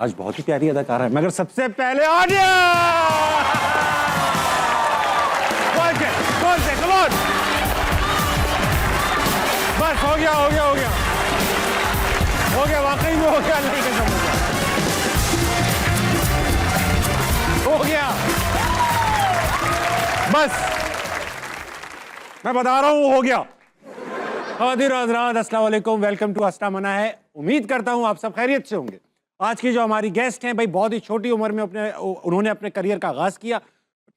आज बहुत ही प्यारी अदाकार है, मगर सबसे पहले ऑडियंस। बस हो गया वाकई में हो गया, नहीं कसम हो गया। बस मैं बता रहा हूं, हो गया। ख़वातीन और हज़रात, अस्सलाम वालेकुम, वेलकम टू अस्टा मना है। उम्मीद करता हूं आप सब खैरियत से होंगे। आज की जो हमारी गेस्ट हैं भाई, बहुत ही छोटी उम्र में उन्होंने अपने करियर का आगाज़ किया।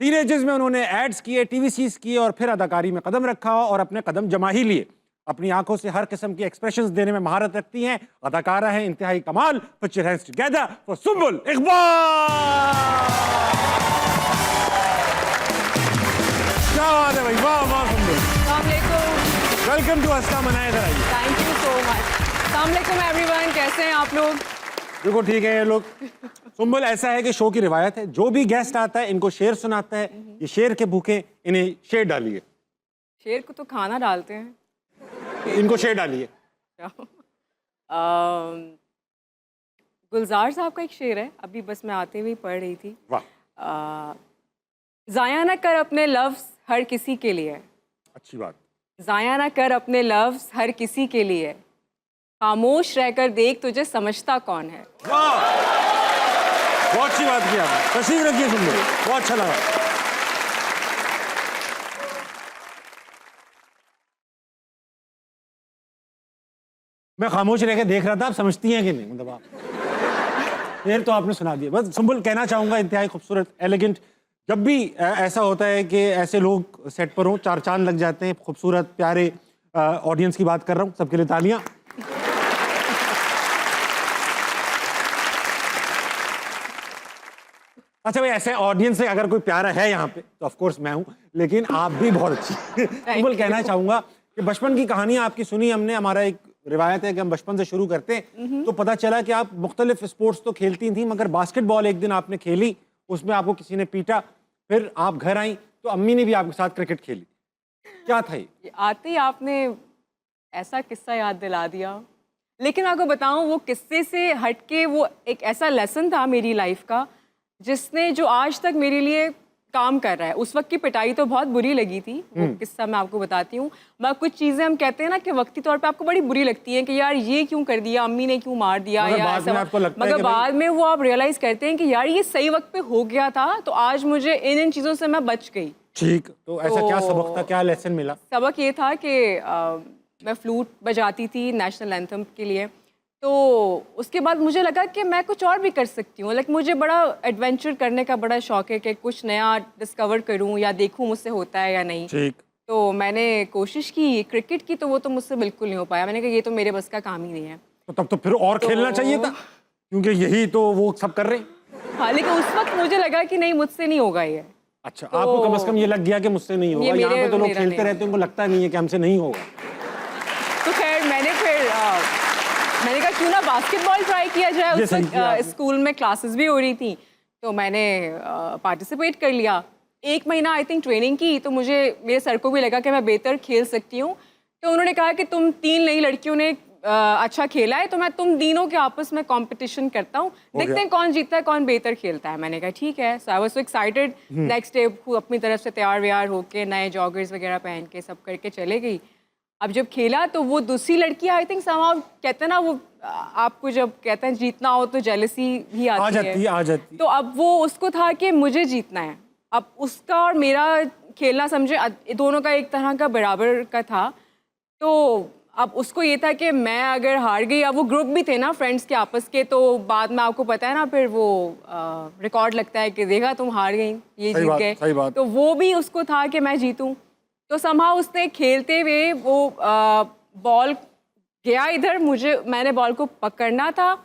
टीनेजर्स में उन्होंने एड्स किए, टीवी सीरीज़ किए और फिर अदाकारी में कदम रखा और अपने कदम जमा ही लिए। अपनी आंखों से हर किस्म की एक्सप्रेशंस देने में महारत रखती हैं। अदाकारा हैं इंतहाई कमाल। Put your hands together for Sumbul Iqbal. क्या बात है भाई, वाह वाह सुम्बुल। वेलकम टू अस्टा मना है। Thank you so much. अस्सलाम वालेकुम एवरीवन, कैसे हैं आप लोग? देखो ठीक है ये लोग। सुम्बुल, ऐसा है कि शो की रिवायत है, जो भी गेस्ट आता है इनको शेर सुनाता है। ये शेर के भूखे, इन्हें शेर डालिए। शेर को तो खाना डालते हैं, इनको शेर डालिए। गुलजार साहब का एक शेर है, अभी बस मैं आते हुए पढ़ रही थी। वाह, ज़ाया ना कर अपने लफ्ज़ हर किसी के लिए, अच्छी बात। ज़ाया ना कर अपने लफ्ज़ हर किसी के लिए, खामोश रहकर देख तुझे समझता कौन है। वाह, बहुत अच्छी बात की आपने। तशरीफ रखिए सुम्बुल, बहुत अच्छा लगा। मैं खामोश रह के देख रहा था, आप समझती हैं कि नहीं? मतलब आप फिर तो आपने सुना दिया। बस सुम्बुल, कहना चाहूँगा इंतहाई खूबसूरत, एलिगेंट। जब भी ऐसा होता है कि ऐसे लोग सेट पर हों, चार चांद लग जाते हैं। खूबसूरत प्यारे ऑडियंस की बात कर रहा हूँ, सबके लिए तालियाँ। अच्छा भाई, ऐसे ऑडियंस से अगर कोई प्यारा है यहाँ पे तो ऑफ कोर्स मैं हूँ, लेकिन आप भी बहुत अच्छी। सुम्बुल, कहना चाहूँगा कि बचपन की कहानियाँ आपकी सुनी हमने। हमारा एक रिवायत है कि हम बचपन से शुरू करते हैं, तो पता चला कि आप मुख्तलिफ स्पोर्ट्स तो खेलती थी, मगर बास्केटबॉल एक दिन आपने खेली, उसमें आपको किसी ने पीटा, फिर आप घर आई तो अम्मी ने भी आपके साथ क्रिकेट खेली। क्या था ये? आते ही आपने ऐसा किस्सा याद दिला दिया, लेकिन आपको बताऊं, वो किस्से से हटके वो एक ऐसा लेसन था मेरी लाइफ का, जिसने जो आज तक मेरे लिए काम कर रहा है। उस वक्त की पिटाई तो बहुत बुरी लगी थी, वो किस्सा मैं आपको बताती हूँ। मगर कुछ चीज़ें हम कहते हैं ना कि वक्ती तौर पे आपको बड़ी बुरी लगती हैं कि यार ये क्यों कर दिया, अम्मी ने क्यों मार दिया, या ऐसा। मगर बाद में वो आप रियलाइज़ करते हैं कि यार ये सही वक्त पे हो गया था, तो आज मुझे इन चीज़ों से मैं बच गई। ठीक, तो ऐसा क्या सबक था, क्या लेसन मिला? सबक ये था कि मैं फ्लूट बजाती थी नेशनल एंथम के लिए, तो उसके बाद मुझे लगा कि मैं कुछ और भी कर सकती हूँ। लाइक मुझे बड़ा एडवेंचर करने का बड़ा शौक है कि कुछ नया डिस्कवर करूँ या देखूँ मुझसे होता है या नहीं। ठीक। तो मैंने कोशिश की क्रिकेट की, तो वो तो मुझसे बिल्कुल नहीं हो पाया। मैंने कहा ये तो मेरे बस का काम ही नहीं है। तो तब तो फिर और खेलना चाहिए था, क्योंकि यही तो वो सब कर रहे हैं। हाँ, लेकिन उस वक्त मुझे लगा कि नहीं, मुझसे नहीं होगा ये। अच्छा, आपको कम से कम ये लग गया कि मुझसे नहीं होगा। यहाँ पे तो लोग खेलते रहते हैं, उनको लगता नहीं है कि हमसे नहीं होगा। तो खैर मैंने कहा क्यों ना बास्केटबॉल ट्राई किया जाए। उस वक्त स्कूल में क्लासेस भी हो रही थी, तो मैंने पार्टिसिपेट कर लिया। 1 महीना आई थिंक ट्रेनिंग की, तो मेरे सर को भी लगा कि मैं बेहतर खेल सकती हूँ। तो उन्होंने कहा कि तुम 3 नई लड़कियों ने अच्छा खेला है, तो मैं तुम तीनों के आपस में कंपटीशन करता हूँ, देखते हैं कौन जीतता है, कौन बेहतर खेलता है। मैंने कहा ठीक है। So I was so excited. Next day अपनी तरफ से तैयार व्यार होके, नए जॉगर्स वगैरह पहन के सब करके चले गई। अब जब खेला तो वो दूसरी लड़की आई थिंक समहाउ, कहते हैं ना वो आपको जब कहते हैं जीतना हो तो जेलसी भी आ जाती। तो अब वो उसको था कि मुझे जीतना है। अब उसका और मेरा खेलना समझे दोनों का एक तरह का बराबर का था। तो अब उसको ये था कि मैं अगर हार गई, अब वो ग्रुप भी थे ना फ्रेंड्स के आपस के, तो बाद में आपको पता है ना फिर वो रिकॉर्ड लगता है कि देखा तुम हार गई, ये जीत गए। तो वो भी उसको था कि मैं जीतूं। तो समहाउ उसने खेलते हुए वो बॉल गया इधर, मैंने बॉल को पकड़ना था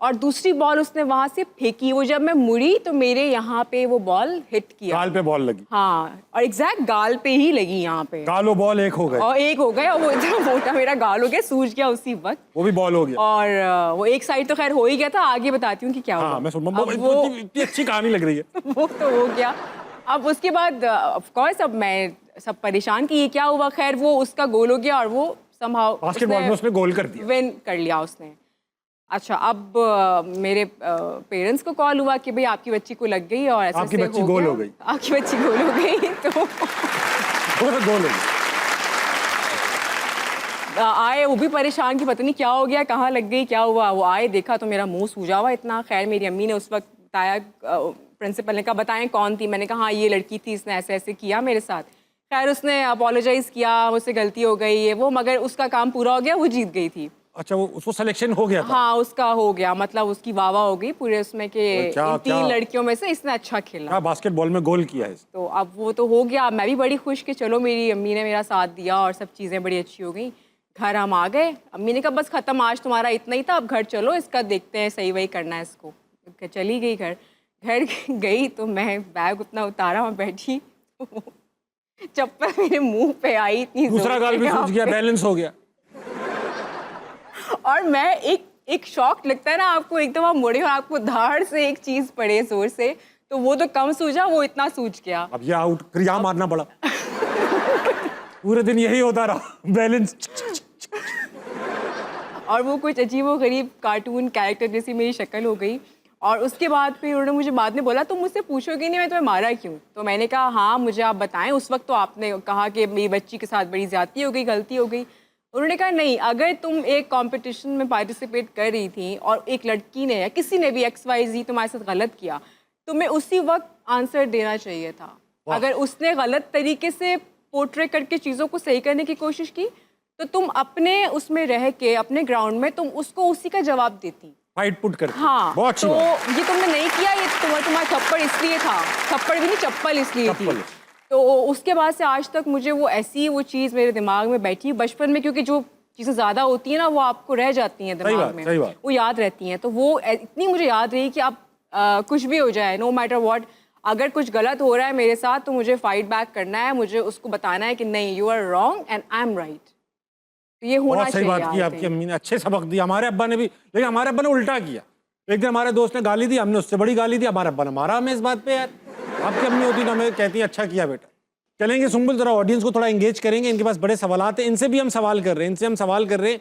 और दूसरी बॉल उसने वहां से फेंकी। वो जब मैं मुड़ी तो मेरे यहाँ पे वो बॉल हिट किया, गाल पे बॉल लगी। हाँ, और एग्जैक्ट गाल पे ही लगी यहाँ पे। गाल और बॉल एक हो गए। और वो इतना मोटा मेरा गाल हो गया, सूज गया उसी वक्त। वो भी बॉल हो गया। और वो एक साइड तो खैर हो ही गया था, आगे बताती हूँ कि क्या हुआ। मैं सुन, वो इतनी अच्छी कहानी लग रही है। वो तो हो गया। अब उसके बाद ऑफ कोर्स अब मैं सब परेशान कि ये क्या हुआ। खैर वो उसका गोल हो गया और वो समहाउ बास्केटबॉल में उसने गोल कर दिया, विन कर लिया उसने। अच्छा, अब मेरे पेरेंट्स को कॉल हुआ कि भाई आपकी बच्ची को लग गई और ऐसे आपकी ऐसे बच्ची गोल गया। हो गई। आपकी बच्ची गोल हो गई तो पूरा गोल हो गया। आए वो भी परेशान कि पता नहीं क्या हो गया, कहाँ लग गई, क्या हुआ। वो आए, देखा तो मेरा मुंह सूजा हुआ इतना। खैर मेरी अम्मी ने उस वक्त बताया, प्रिंसिपल ने कहा बताएं कौन थी। मैंने कहा हाँ ये लड़की थी, इसने ऐसे ऐसे किया मेरे साथ। खैर उसने अपोलोजाइज़ किया, मुझसे गलती हो गई है वो, मगर उसका काम पूरा हो गया, वो जीत गई थी। अच्छा, वो उसको सिलेक्शन हो गया था। हाँ उसका हो गया, मतलब उसकी वाह वाह हो गई पूरे उसमें कि क्या- इन 3 क्या- लड़कियों में से इसने अच्छा खेला। क्या बास्केटबॉल में गोल किया है इसने। तो अब वो तो हो गया। मैं भी बड़ी खुश कि चलो मेरी अम्मी ने मेरा साथ दिया और सब चीज़ें बड़ी अच्छी हो गई। घर हम आ गए, अम्मी ने कहा बस ख़त्म, आज तुम्हारा इतना ही था, अब घर चलो, इसका देखते हैं सही वही करना है इसको। चली गई घर। घर गई तो मैं बैग उतना उतारा, वहाँ बैठी चप्पल मेरे मुंह पे आई इतनी दूसरा जोर गाल से भी यहाँ सूज गया, पे। बैलेंस हो गया। और मैं एक शॉक लगता है ना आपको, एकदम आप मुड़े और आपको धाड़ से एक चीज़ पड़े जोर से, तो वो तो कम सूझा, वो इतना सूझ गया। अब ये आउट क्रिया मारना पड़ा। पूरे दिन यही होता रहा, बैलेंस। और वो कुछ अजीबोगरीब कार्टून कैरेक्टर जैसी मेरी शक्ल हो गई। और उसके बाद फिर उन्होंने मुझे बाद में बोला तुम मुझसे पूछोगे नहीं मैं तुम्हें मारा क्यों। तो मैंने कहा हाँ मुझे आप बताएं। उस वक्त तो आपने कहा कि मेरी बच्ची के साथ बड़ी ज़्यादती हो गई, गलती हो गई। उन्होंने कहा नहीं, अगर तुम एक कंपटीशन में पार्टिसिपेट कर रही थी और एक लड़की ने या किसी ने भी XYZ तुम्हारे साथ गलत किया, तुम्हें उसी वक्त आंसर देना चाहिए था। अगर उसने गलत तरीके से पोर्ट्रे करके चीज़ों को सही करने की कोशिश की तो तुम अपने उसमें रह के अपने ग्राउंड में तुम उसको उसी का जवाब देती। फाइट पुट करके। हाँ, बहुत अच्छी तो बात। ये तुमने नहीं किया, ये तुम्हारा थप्पड़ इसलिए था, थप्पड़ भी नहीं चप्पल इसलिए थी। चप्पल। तो उसके बाद से आज तक मुझे वो ऐसी वो चीज़ मेरे दिमाग में बैठी बचपन में, क्योंकि जो चीज़ें ज़्यादा होती हैं ना वो आपको रह जाती हैं दिमाग में, सही बात। वो याद रहती हैं। तो वो इतनी मुझे याद रही कि अब कुछ भी हो जाए, नो मैटर व्हाट, अगर कुछ गलत हो रहा है मेरे साथ तो मुझे फाइट बैक करना है, मुझे उसको बताना है कि नहीं you are wrong and I am right. तो ये होना बहुत सही चाहिए। बात की आपकी अम्मी ने, अच्छे सबक दिया। हमारे अब्बा ने भी, लेकिन हमारे अब्बा ने उल्टा किया। एक दिन हमारे दोस्त ने गाली दी, हमने उससे बड़ी गाली दी, हमारे अब्बा ने मारा हमें इस बात पे। यार आपकी अम्मी होती तो हमें कहती अच्छा किया बेटा। चलेंगे सुम्बुल, जरा ऑडियंस को थोड़ा एंगेज करेंगे, इनके पास बड़े सवालात हैं, इनसे भी हम सवाल कर रहे हैं। इनसे हम सवाल कर रहे हैं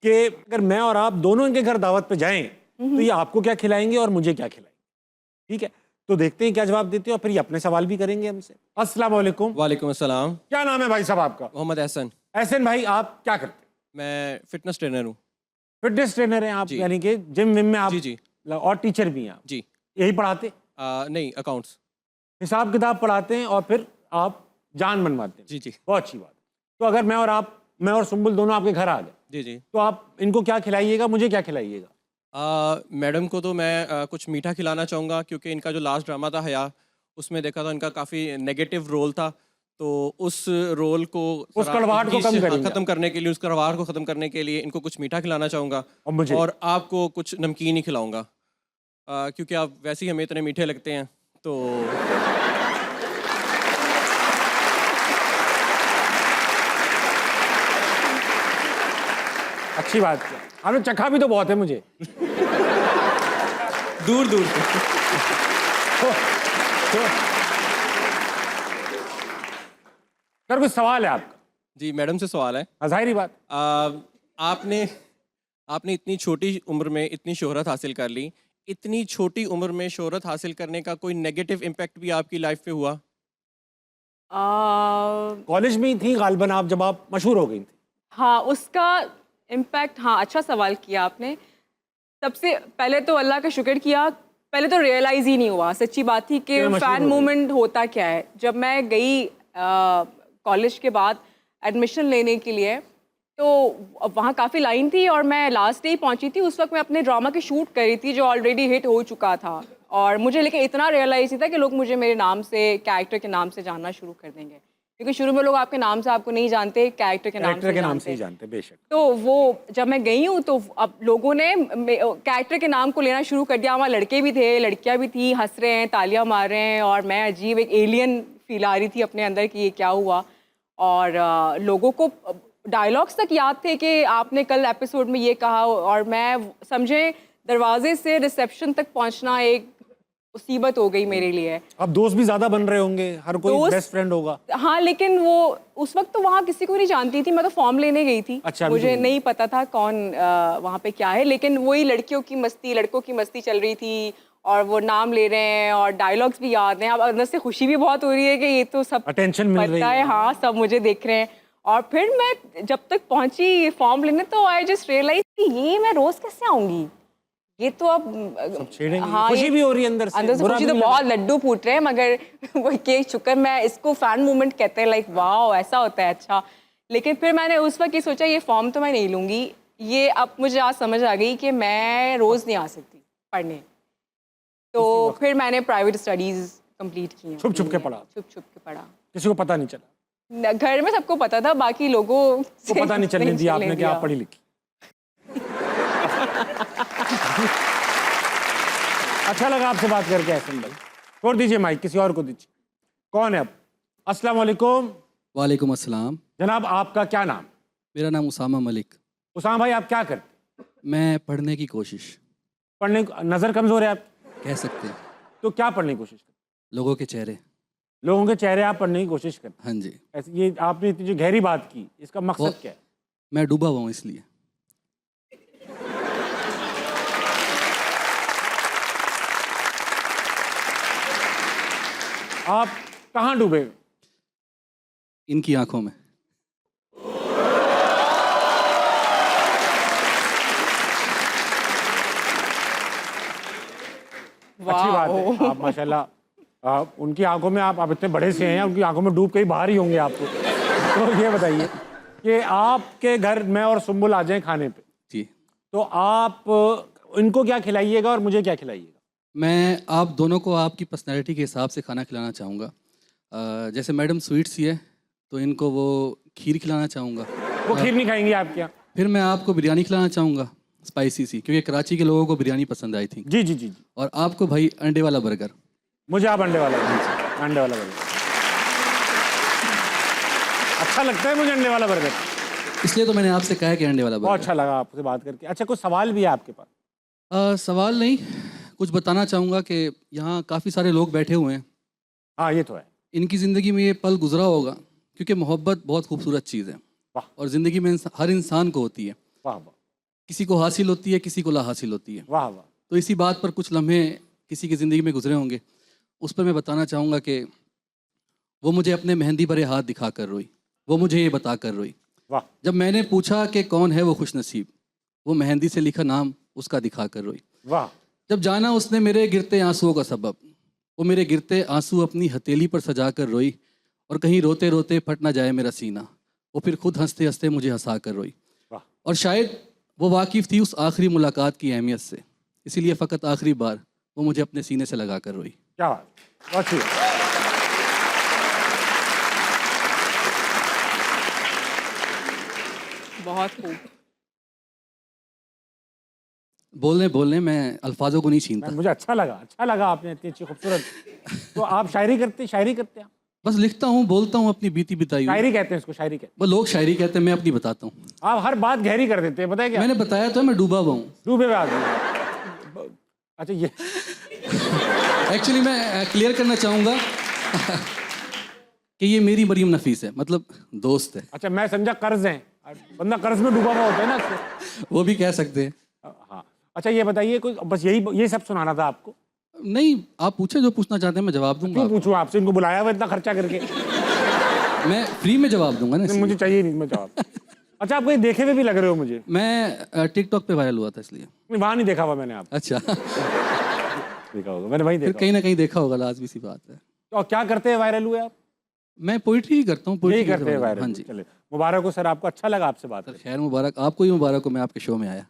कि अगर मैं और आप दोनों इनके घर दावत पे जाएं तो ये आपको क्या खिलाएंगे और मुझे क्या खिलाएंगे। ठीक है, तो देखते हैं क्या जवाब देते हैं और फिर ये अपने सवाल भी करेंगे हमसे। अस्सलाम वालेकुम। वालेकुम अस्सलाम। क्या नाम है भाई साहब आपका? मोहम्मद एहसन। एहसन भाई, आप क्या करते हैं? मैं फिटनेस ट्रेनर हूँ। फिटनेस ट्रेनर हैं आप, जी। यानी कि जिम विम में आप? जी जी और टीचर भी हैं आप? जी। यही पढ़ाते? नहीं, अकाउंट्स। हिसाब किताब पढ़ाते हैं और फिर आप जान बनवाते हैं। जी जी बहुत अच्छी बात। तो अगर मैं और सुम्बुल दोनों आपके घर आ गए जी जी। तो आप इनको क्या खिलाइएगा, मुझे क्या खिलाइएगा? मैडम को तो मैं कुछ मीठा खिलाना चाहूँगा, क्योंकि इनका जो लास्ट ड्रामा था हया, उसमें देखा था इनका काफ़ी नेगेटिव रोल था। तो उस रोल को उस कड़वाहट को कम करेंगे। ख़त्म करने के लिए, उस कड़वाहट को ख़त्म करने के लिए इनको कुछ मीठा खिलाना चाहूँगा। और मुझे? और आपको कुछ नमकीन ही खिलाऊँगा, क्योंकि आप वैसे ही हमें इतने मीठे लगते हैं। तो अच्छी बात है, आपने चखा भी तो बहुत है मुझे। दूर दूर से। सर कुछ सवाल है आपका? जी, मैडम से सवाल है। जाहिर बात। आपने इतनी छोटी उम्र में इतनी शोहरत हासिल कर ली, इतनी छोटी उम्र में शोहरत हासिल करने का कोई नेगेटिव इम्पैक्ट भी आपकी लाइफ पे हुआ? कॉलेज में ही थी गालिबन आप जब आप मशहूर हो गई थी? हाँ उसका इम्पैक्ट, हाँ अच्छा सवाल किया आपने। सबसे पहले तो अल्लाह का शुक्र किया, पहले तो रियलाइज़ ही नहीं हुआ, सच्ची बात थी कि फ़ैन मूवमेंट होता क्या है। जब मैं गई कॉलेज के बाद एडमिशन लेने के लिए तो वहाँ काफ़ी लाइन थी और मैं लास्ट डे ही पहुँची थी। उस वक्त मैं अपने ड्रामा की शूट कर रही थी जो ऑलरेडी हिट हो चुका था, और मुझे लेकिन इतना रियलाइज़ नहीं था कि लोग मुझे मेरे नाम से, कैरेक्टर के नाम से जानना शुरू कर देंगे, क्योंकि शुरू में लोग आपके नाम से आपको नहीं जानते, कैरेक्टर के नाम से ही जानते। बेशक। तो वो जब मैं गई हूँ तो अब लोगों ने कैरेक्टर के नाम को लेना शुरू कर दिया। वहाँ लड़के भी थे, लड़कियाँ भी थी, हंस रहे हैं, तालियां मार रहे हैं, और मैं अजीब एक एलियन फील आ रही थी अपने अंदर कि ये क्या हुआ। और लोगों को डायलॉग्स तक याद थे कि आपने कल एपिसोड में ये कहा, और मैं समझे दरवाजे से रिसेप्शन तक पहुँचना एक मुसीबत हो गई मेरे लिए। अब दोस्त भी ज्यादा बन रहे होंगे, हर कोई दोस्त- बेस्ट फ्रेंड होगा। हाँ, लेकिन वो उस वक्त तो वहाँ किसी को नहीं जानती थी, मैं तो फॉर्म लेने गई थी। अच्छा, अभी मुझे तो- नहीं पता था कौन वहाँ पे क्या है, लेकिन वही लड़कियों की मस्ती, लड़कों की मस्ती चल रही थी और वो नाम ले रहे हैं और डायलॉग्स भी याद हैं। अब अंदर से खुशी भी बहुत हो रही है कि ये तो सब अटेंशन मिल रही पता है, हाँ, सब मुझे देख रहे हैं। और फिर मैं जब तक पहुंची फॉर्म लेने, तो आई जस्ट रियलाइज कि ये मैं रोज कैसे आऊंगी, ये तो अब सब छेड़ेंगे। हाँ, खुशी ये- भी हो रही है अंदर से, अंदर से बुरा खुशी भी तो नहीं बहुत लड्डू फूट रहे हैं, मगर वो केक शुक्र, मैं इसको फैन मूवमेंट कहते हैं, लाइक वाओ ऐसा होता है, अच्छा। लेकिन फिर मैंने उस वक्त ये सोचा ये फॉर्म तो मैं नहीं लूंगी। ये अब मुझे आज समझ आ गई कि मैं रोज नहीं आ सकती पढ़ने, तो फिर मैंने प्राइवेट स्टडीज कंप्लीट की हैं। छुप छुप के पढ़ा। छुप छुप के पढ़ा। किसी को पता नहीं चला, घर में सबको पता था, बाकी लोगों को पता नहीं चलने दिया आपने कि आप पढ़ी लिखी। अच्छा लगा आपसे बात करके एहसन भाई। छोड़ दीजिए माइक, किसी और को दीजिए। कौन है अब? अस्सलाम वालेकुम। वालेकुम अस्सलाम। जनाब आपका क्या नाम? मेरा नाम उसामा मलिक। उसामा भाई आप क्या करते? मैं पढ़ने की कोशिश पढ़ने नजर कमजोर है आप? कह सकते हैं। तो क्या पढ़ने की कोशिश करते? लोगों के चेहरे। लोगों के चेहरे आप पढ़ने की कोशिश करते? हाँ जी। ऐसे ये आपने इतनी जो गहरी बात की, इसका मकसद वो- क्या है? मैं डूबा हुआ हूँ इसलिए। आप कहाँ डूबे? इनकी आंखों में। अच्छी बात है, आप माशाल्लाह आप उनकी आंखों में आप इतने बड़े से हैं, उनकी आंखों में डूब के ही बाहर ही होंगे आपको। तो ये बताइए कि आपके घर में और सुम्बुल आ जाएं खाने पे, जी। तो आप इनको क्या खिलाइएगा और मुझे क्या खिलाइएगा? मैं आप दोनों को आपकी पर्सनैलिटी के हिसाब से खाना खिलाना चाहूँगा। जैसे मैडम स्वीट्स ही है, तो इनको वो खीर खिलाना चाहूँगा। वो खीर नहीं खाएंगे आपके यहाँ? फिर मैं आपको बिरयानी खिलाना चाहूँगा, स्पाइसी सी, क्योंकि कराची के लोगों को बिरयानी पसंद आई थी। जी जी जी जी। और आपको भाई अंडे वाला बर्गर। मुझे आप अंडे वाला बर्गर। अंडे वाला बर्गर अच्छा लगता है मुझे, अंडे वाला बर्गर। इसलिए तो मैंने आपसे कहा है कि अंडे वाला बहुत बर्गर। अच्छा लगा आपसे बात करके। अच्छा, कुछ सवाल भी है आपके पास? सवाल नहीं, कुछ बताना चाहूँगा कि यहाँ काफ़ी सारे लोग बैठे हुए हैं। हाँ ये तो है। इनकी ज़िंदगी में ये पल गुजरा होगा, क्योंकि मोहब्बत बहुत खूबसूरत चीज़ है वाह और ज़िंदगी में हर इंसान को होती है। वाह वाह किसी को हासिल होती है, किसी को ला हासिल होती है। वाह वाह। तो इसी बात पर कुछ लम्हे किसी की ज़िंदगी में गुजरे होंगे, उस पर मैं बताना चाहूँगा कि वो मुझे अपने मेहंदी भरे हाथ दिखा कर रोई, वो मुझे ये बता कर रोई। वाह जब मैंने पूछा कि कौन है वो खुशनसीब, वो मेहंदी से लिखा नाम उसका दिखा कर रोई। वाह। जब जाना उसने मेरे गिरते आंसुओं का सबब, वो मेरे गिरते आंसू अपनी हथेली पर सजा कर रोई, और कहीं रोते रोते फट ना जाए मेरा सीना, वो फिर खुद हंसते हंसते मुझे हंसा कर रोई। वाह। और शायद वो वाकिफ़ थी उस आखिरी मुलाकात की अहमियत से, इसीलिए फ़कत आखिरी बार वो मुझे अपने सीने से लगा कर रोई। क्या बात, बहुत अच्छी है। बहुत खूब। बोलने बोलने मैं अल्फाजों को नहीं छीनता, मुझे अच्छा लगा आपने इतनी अच्छी खूबसूरत। तो आप शायरी करते हैं? बस लिखता हूँ, बोलता हूँ अपनी बीती बिताई हुई। शायरी कहते हैं इसको, शायरी कहते वो लोग शायरी कहते हैं, मैं अपनी बताता हूँ। हैं। आप हर बात गहरी कर देते हैं, बताए क्या? मैंने बताया तो है, मैं डूबा हुआ हूँ। डूबे हुए आदमी। अच्छा ये एक्चुअली मैं क्लियर करना चाहूँगा कि ये मेरी मरीम नफीस है, मतलब दोस्त है। अच्छा, मैं समझा कर्ज है, बंदा कर्ज में डूबा हुआ होता है ना अक्सर। वो भी कह सकते हैं। हाँ। अच्छा ये बताइए, कोई बस यही सब सुनाना था आपको? नहीं, आप पूछे जो पूछना चाहते हैं, मैं जवाब दूंगा। क्यों पूछूं आपसे? इनको बुलाया हुआ इतना खर्चा करके। मैं फ्री में जवाब दूंगा ना, नहीं, इसलिए। मुझे चाहिए नहीं मैं जवाब। अच्छा, आप कहीं देखे हुए भी लग रहे हो मुझे। मैं टिकटॉक पे वायरल हुआ था, इसलिए। नहीं, वहाँ नहीं देखा हुआ मैंने आप। अच्छा। देखा होगा, मैंने वहीं फिर देखा कहीं ना कहीं देखा होगा, लाजमी सी बात है। होगा। और क्या करते हैं वायरल हुए आप? मैं पोइट्री ही करता हूँ। यही पोइट्री करते हैं वायरल? हाँ जी। चले, मुबारक हो सर आपको, अच्छा लगा आपसे बात सर करके। खैर मुबारक, आपको ही मुबारक हो, मैं आपके शो में आया।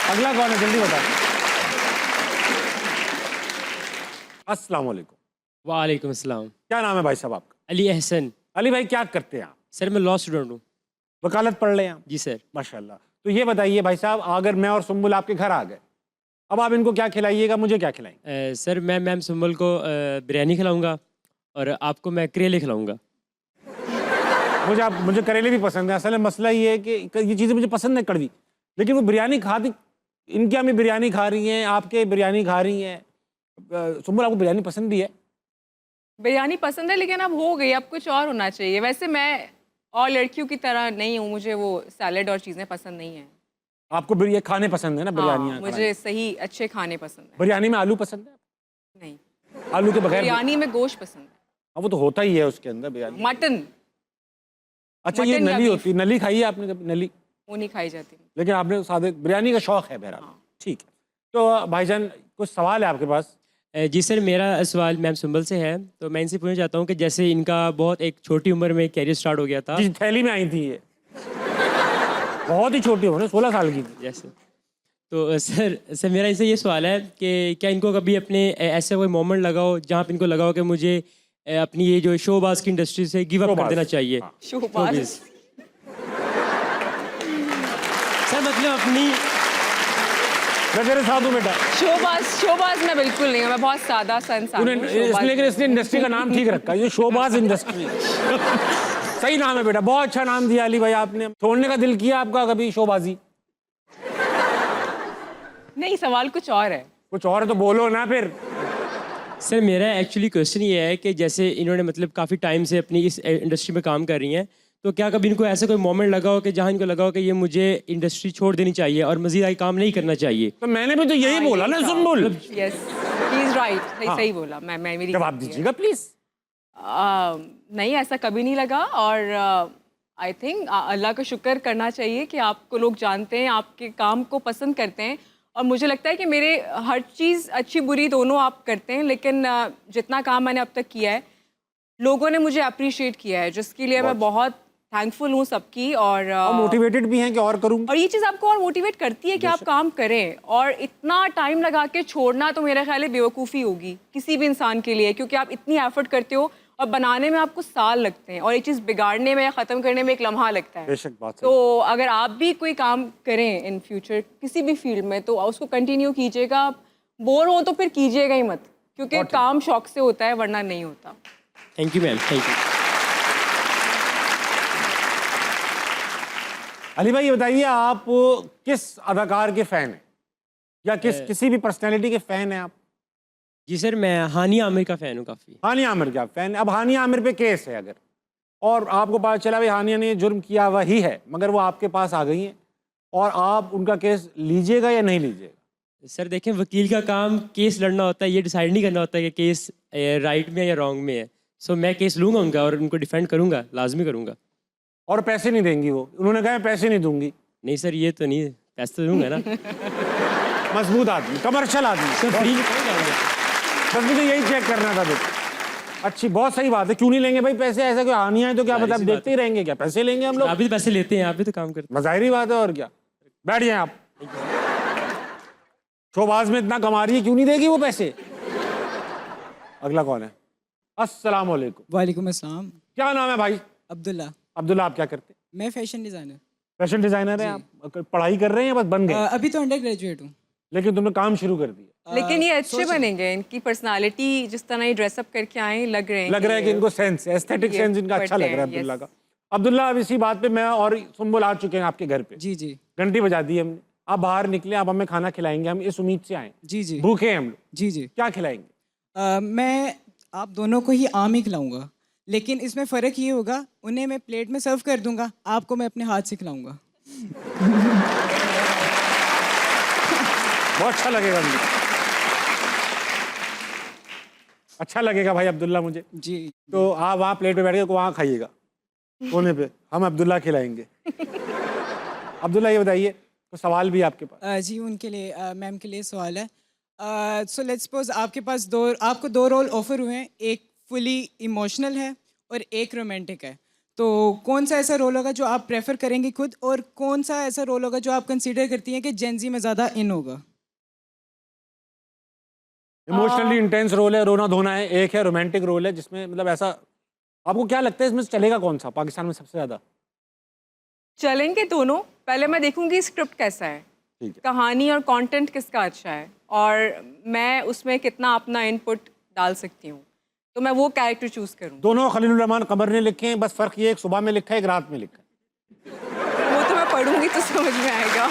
अगला कौन है, जल्दी बताओ। अस्सलाम वालेकुम। वालेकुम अस्सलाम। क्या नाम है भाई साहब आपका? अली अहसन। अली भाई, क्या करते हैं आप? सर मैं लॉ स्टूडेंट हूँ। वकालत पढ़ रहे हैं आप? जी सर। माशाल्लाह। तो ये बताइए भाई साहब, अगर मैं और सुम्बुल आपके घर आ गए, अब आप इनको क्या खिलाइएगा, मुझे क्या खिलाएंगे? सर मैं मैम सुम्बल को बिरयानी खिलाऊंगा और आपको मैं करेले खिलाऊंगा। मुझे करेले भी पसंद है। असल में मसला ये है कि ये चीज़ें मुझे पसंद है, कड़वी, लेकिन वो बिरयानी खाती इनकी अम्मी बिरयानी खा रही हैं, आपके बिरयानी खा रही हैं। सुम्बुल, आपको बिरयानी पसंद भी है? बिरयानी पसंद है, लेकिन अब हो गई, अब कुछ और होना चाहिए। वैसे मैं और लड़कियों की तरह नहीं हूँ, मुझे वो सैलेड और चीज़ें पसंद नहीं हैं। आपको बिरयानी खाने पसंद है ना? बिरयानी हाँ, मुझे सही अच्छे खाने पसंद है। बिरयानी में आलू पसंद है? नहीं, आलू के बगैर? बिरयानी में गोश्त पसंद है। हाँ, वो तो होता ही है उसके अंदर बिरयानी। मटन अच्छा, ये मटन या नली बीफ? होती है, नली खाई है आपने कभी? नली? वो नहीं खाई जाती। लेकिन आपने सादे बिरयानी का शौक है बहरहाल। हाँ। ठीक है, तो भाईजान कुछ सवाल है आपके पास? जी सर, मेरा सवाल मैम सुंबल से है। तो मैं इनसे पूछना चाहता हूँ कि जैसे इनका बहुत एक छोटी उम्र में कैरियर स्टार्ट हो गया था। जिस थैली में आई थी ये बहुत ही छोटी हो ना, 16 साल की थी। जैसे तो सर मेरा इनसे ये सवाल है कि क्या इनको कभी अपने ऐसा कोई मोमेंट लगा हो जहाँ पे इनको लगा हो कि मुझे अपनी ये जो शोबाज की इंडस्ट्री से गिव अप कर शोबाज, देना चाहिए? हाँ। शोबाज। शोबिज़। सर मतलब अपनी मैं तेरे साथ हूँ बेटा। शोबाज मैं बिल्कुल नहीं हूँ, मैं बहुत सादा सा इंसान हूँ। शोबाज लेकिन इसने इंडस्ट्री का नाम ठीक रखा, ये शोबाज इंडस्ट्री। सही नाम है बेटा, बहुत अच्छा नाम दिया अली भाई आपने। छोड़ने का दिल किया आपका कभी शोबाजी? नहीं, सवाल कुछ और है। कुछ और तो बोलो ना फिर। सर मेरा एक्चुअली क्वेश्चन ये है कि जैसे इन्होंने मतलब काफ़ी टाइम से अपनी इस इंडस्ट्री में काम कर रही हैं, तो क्या कभी इनको ऐसा कोई मोमेंट लगा हो कि जहाँ इनको लगा हो कि ये मुझे इंडस्ट्री छोड़ देनी चाहिए और मज़ीद आगे काम नहीं करना चाहिए? तो मैंने भी तो यही बोला ना Sumbul. Yes, he is right, सही बोला। मैं मेरी जवाब दीजिएगा प्लीज। नहीं, ऐसा कभी नहीं लगा। और आई थिंक अल्लाह का शुक्र करना चाहिए कि आपको लोग जानते हैं, आपके काम को पसंद करते हैं। और मुझे लगता है कि मेरे हर चीज़ अच्छी बुरी दोनों आप करते हैं, लेकिन जितना काम मैंने अब तक किया है लोगों ने मुझे अप्रिशिएट किया है, जिसके लिए मैं बहुत थैंकफुल हूँ सबकी। और मोटिवेटेड भी हैं कि और करूँ। और ये चीज़ आपको और मोटिवेट करती है कि आप काम करें। और इतना टाइम लगा के छोड़ना तो मेरा ख्याल है बेवकूफ़ी होगी किसी भी इंसान के लिए, क्योंकि आप इतनी एफर्ट करते हो और बनाने में आपको साल लगते हैं और ये चीज़ बिगाड़ने में या ख़त्म करने में एक लम्हा लगता है। बेशक बात है। तो अगर आप भी कोई काम करें इन फ्यूचर किसी भी फील्ड में, तो उसको कंटिन्यू कीजिएगा। बोर हो तो फिर कीजिएगा ही मत, क्योंकि काम शौक से होता है, वरना नहीं होता। Thank you ma'am, thank you. Ali भाई ये बताइए, आप किस अदाकार के फैन हैं या किसी भी पर्सनैलिटी के फैन हैं आप? जी सर, मैं हानिया आमिर का फ़ैन हूँ काफ़ी। हानिया आमिर का फैन। अब हानिया आमिर पे केस है अगर, और आपको पता चला भाई हानिया ने जुर्म किया हुआ ही है, मगर वो आपके पास आ गई हैं, और आप उनका केस लीजिएगा या नहीं लीजिएगा? सर देखें, वकील का काम केस लड़ना होता है, ये डिसाइड नहीं करना होता है कि केस राइट में है या रॉन्ग में है। सो मैं केस लूँगा उनका और उनको डिफेंड करूँगा, लाजमी करूँगा। और पैसे नहीं देंगी वो? उन्होंने कहा मैं पैसे नहीं दूंगी। नहीं सर, ये तो नहीं, पैसे तो दूंगा ना। मजबूत आदमी, कमर्शियल आदमी। सर फ्री में कौन जाऊंगा? बस मुझे यही चेक करना था बेटा। अच्छी, बहुत सही बात है। क्यों नहीं लेंगे भाई पैसे? ऐसा कोई हानिया है तो क्या मतलब देखते ही रहेंगे क्या? पैसे लेंगे हम लोग। आप भी तो पैसे लेते हैं, आप भी तो काम करते मजाहिरी बात है, और क्या। बैठ जाए आप। शोबाज में इतना कमा रही है, क्यों नहीं देगी वो पैसे? अगला कौन है? अस्सलाम वालेकुम। वालेकुम अस्सलाम। क्या नाम है भाई? अब्दुल्ला। अब्दुल्ला, आप क्या करते हैं? मैं फैशन डिज़ाइनर। फैशन डिजाइनर है आप? पढ़ाई कर रहे हैं या बस बन गए? अभी तो अंडर ग्रेजुएट हूँ। लेकिन तुमने काम शुरू कर दिया। लेकिन ये अच्छे बनेंगे, इनकी पर्सनालिटी जिस तरह ये ड्रेसअप करके आए, लग रहे हैं लग रहा है कि इनको सेंस, एस्थेटिक सेंस इनका अच्छा लग रहा है अब्दुल्ला का। अब्दुल्ला, अब इसी बात पे मैं और सुम्बुल आ चुके हैं आपके घर पे। जी जी घंटी बजा दी हमने, आप बाहर निकले, आप हमें खाना खिलाएंगे, हम इस उम्मीद से आए। जी जी भूखे हैं हम लोग। जी जी। क्या खिलाएंगे? मैं आप दोनों को ही आम ही खिलाऊंगा, लेकिन इसमें फ़र्क ये होगा, उन्हें मैं प्लेट में सर्व कर दूंगा, आपको मैं अपने हाथ से खिलाऊंगा। बहुत अच्छा लगेगा मुझे, अच्छा लगेगा भाई अब्दुल्ला मुझे। जी। तो आप वहाँ प्लेट पे बैठ के वहाँ खाइएगा कोने पे, हम अब्दुल्ला खिलाएंगे। अब्दुल्ला ये बताइए, तो सवाल भी आपके पास? जी, उनके लिए मैम के लिए सवाल है। सो लेट्स सपोज आपको दो रोल ऑफर हुए हैं, एक फुली इमोशनल है और एक रोमांटिक है, तो कौन सा ऐसा रोल होगा जो आप प्रेफर करेंगे खुद, और कौन सा ऐसा रोल होगा जो आप कंसीडर करती हैं कि जेनजी में ज़्यादा इन होगा? इमोशनली इंटेंस रोल है, रोना धोना है। एक है रोमांटिक रोल है, जिसमें मतलब ऐसा, आपको क्या लगता है इसमें चलेगा कौन सा पाकिस्तान में सबसे ज्यादा? चलेंगे दोनों। पहले मैं देखूंगी स्क्रिप्ट कैसा है, ठीक है। कहानी और कंटेंट किसका अच्छा है, और मैं उसमें कितना अपना इनपुट डाल सकती हूँ, तो मैं वो कैरेक्टर चूज करूँ। दोनों खलीलुर रहमान कमर ने लिखे हैं, बस फर्क ये है, एक सुबह में लिखा है, एक रात में लिखा है। वो तो मैं पढ़ूंगी तो समझ में आएगा।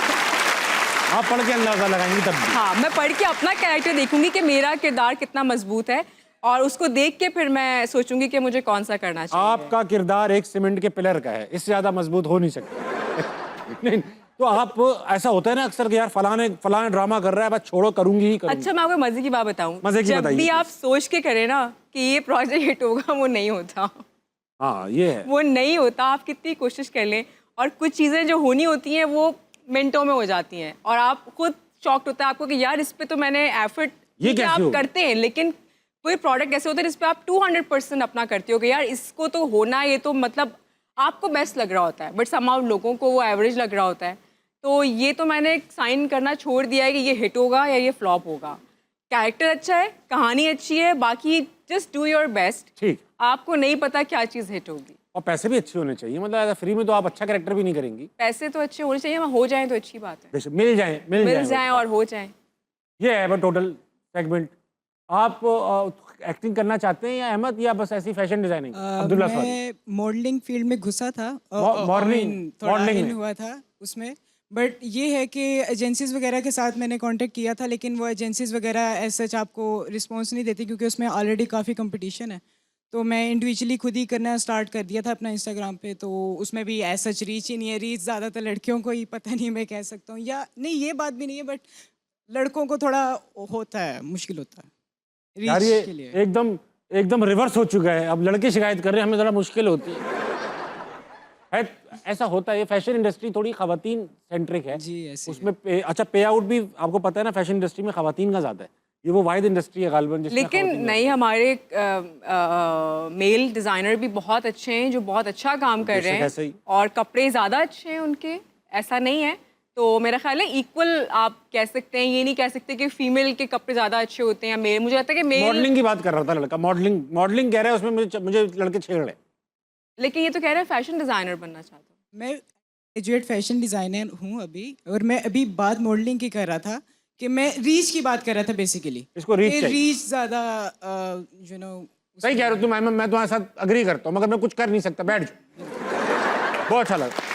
आप पढ़ के अंदाजा लगाएंगी तब भी। हाँ, मैं पढ़ के अपना कैरेक्टर देखूंगी कि मेरा किरदार कितना मजबूत है, और उसको देख के फिर मैं सोचूंगी कि मुझे कौन सा करना चाहिए। आपका किरदार एक सीमेंट के पिलर का है, इससे ज्यादा मजबूत हो नहीं सकता। नहीं, तो आप ऐसा होता है ना अक्सर कि यार फलाने ड्रामा कर रहा है, बस छोड़ो, करूंगी ही करूंगी। अच्छा, मैं आपको मजे की बात बताऊं, मजे की जब बताइए भी please। आप सोच के करें ना कि ये प्रोजेक्ट हिट होगा, वो नहीं होता। हाँ, ये है। वो नहीं होता, आप कितनी कोशिश कर लें, और कुछ चीज़ें जो होनी होती हैं वो मिनटों में हो जाती हैं, और आप खुद शॉक्ड होता है आपको कि यार इस पे तो मैंने एफर्ट ये कैसे आप हो? करते हैं, लेकिन कोई प्रोडक्ट ऐसे होता है जिस पे आप 200% अपना करते हो कि यार इसको तो होना है, ये तो मतलब आपको बेस्ट लग रहा होता है, बट समाउ लोगों को वो एवरेज लग रहा होता है। तो ये तो मैंने साइन करना छोड़ दिया है कि ये हिट होगा या ये फ्लॉप होगा। कैरेक्टर अच्छा है, कहानी अच्छी है, बाकी जस्ट डू योर बेस्ट। ठीक। आपको नहीं पता क्या चीज़ हिट होगी। और पैसे भी अच्छे होने चाहिए, मतलब फ्री में तो आप अच्छा कैरेक्टर भी नहीं करेंगी। पैसे तो अच्छे होने चाहिए, हो जाए तो अच्छी बात है, बेशक, मिल जाए मिल जाए और हो जाए। ये है बस टोटल सेगमेंट। आप एक्टिंग करना चाहते हैं या अहमद, या बस ऐसी फैशन डिजाइनिंग? अब्दुल्ला सॉरी। मैं मॉडलिंग फील्ड में घुसा था, मॉडलिंग मॉडलिंग में हुआ था उसमें, बट ये है कि एजेंसीज वगैरह के साथ मैंने कांटेक्ट किया था, लेकिन वो एजेंसीज वगैरह एज सच आपको रिस्पांस नहीं देती क्योंकि उसमें ऑलरेडी काफ़ी कंपटीशन है। तो मैं इंडिविजुअली खुद ही करना स्टार्ट कर दिया था अपना इंस्टाग्राम पे, तो उसमें भी एज सच रीच ही नहीं है। रीच ज़्यादातर लड़कियों को ही, पता नहीं मैं कह सकता हूँ या नहीं, ये बात भी नहीं है, बट लड़कों को थोड़ा होता है, मुश्किल होता है यार, ये रीच के लिए। एकदम रिवर्स हो चुका है। अब लड़के शिकायत कर रहे हैं, हमें ज़रा मुश्किल होती है। ऐसा होता है, ये फैशन इंडस्ट्री थोड़ी खवातीन सेंट्रिक है जी, ऐसे उसमें अच्छा पे आउट भी आपको पता है ना, फैशन इंडस्ट्री में खवातीन का ज़्यादा है। ये वो वाहिद इंडस्ट्री है गालिबन जिसमें लेकिन खवातीन नहीं, हमारे मेल डिज़ाइनर भी बहुत अच्छे हैं जो बहुत अच्छा काम कर रहे बेशक ऐसे ही। हैं, और कपड़े ज़्यादा अच्छे हैं उनके, ऐसा नहीं है। तो मेरा ख्याल है इक्वल आप कह सकते हैं, ये नहीं कह सकते कि फीमेल के कपड़े ज़्यादा अच्छे होते हैं या मेल। मुझे लगता है कि मेल, मॉडलिंग की बात कर रहा था लड़का, मॉडलिंग कह रहा है, उसमें मुझे लड़के छेड़ रहे। लेकिन ये तो कह रहे हैं फैशन डिज़ाइनर बनना चाहता हूँ। मैं ग्रेजुएट फैशन डिज़ाइनर हूँ अभी, और मैं अभी बात मॉडलिंग की कर रहा था कि मैं रीच की बात कर रहा था बेसिकली। इसको reach चाहिए। रीच ज़्यादा यू नो। सही कह रहे हो तुम, मैं तुम्हारे साथ अग्री करता हूँ, मगर मैं कुछ कर नहीं सकता। बैठ जाओ, बहुत अच्छा लगा।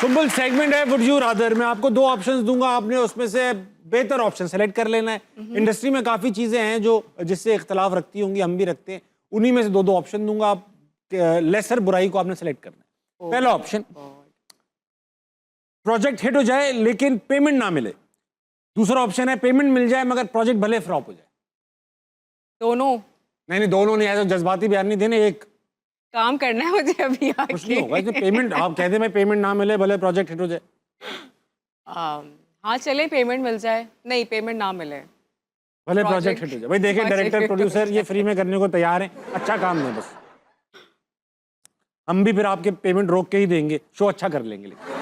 सुंबल सेगमेंट है वुड यू रादर। मैं आपको 2 ऑप्शंस दूंगा, आपने उसमें से बेहतर ऑप्शन सेलेक्ट कर लेना है। इंडस्ट्री में काफी चीजें हैं जो जिससे इख्तलाफ रखती होंगी, हम भी रखते हैं, उन्हीं में से 2 ऑप्शन दूंगा। आप लेसर बुराई को आपने सेलेक्ट करना है। पहला ऑप्शन, प्रोजेक्ट हिट हो जाए लेकिन पेमेंट ना मिले। दूसरा ऑप्शन है, पेमेंट मिल जाए मगर प्रोजेक्ट भले फ्लॉप हो जाए। दोनों नहीं, दोनों नहीं, ऐसा जज्बाती बयान नहीं देने, एक काम करना है मुझे अभी कुछ नहीं आगे। होगा इसमें। पेमेंट आप कहते हैं पेमेंट ना मिले भले प्रोजेक्ट हिट हो जाए। हाँ चले, पेमेंट मिल जाए। नहीं, पेमेंट ना मिले, भले Project- प्रोजेक्ट हिट हो जाए। भाई देखिए, project डायरेक्टर hit हो प्रोड्यूसर ये फ्री में करने को तैयार हैं, अच्छा काम नहीं, बस हम भी फिर आपके पेमेंट रोक के ही देंगे, शो अच्छा कर लेंगे। लेकिन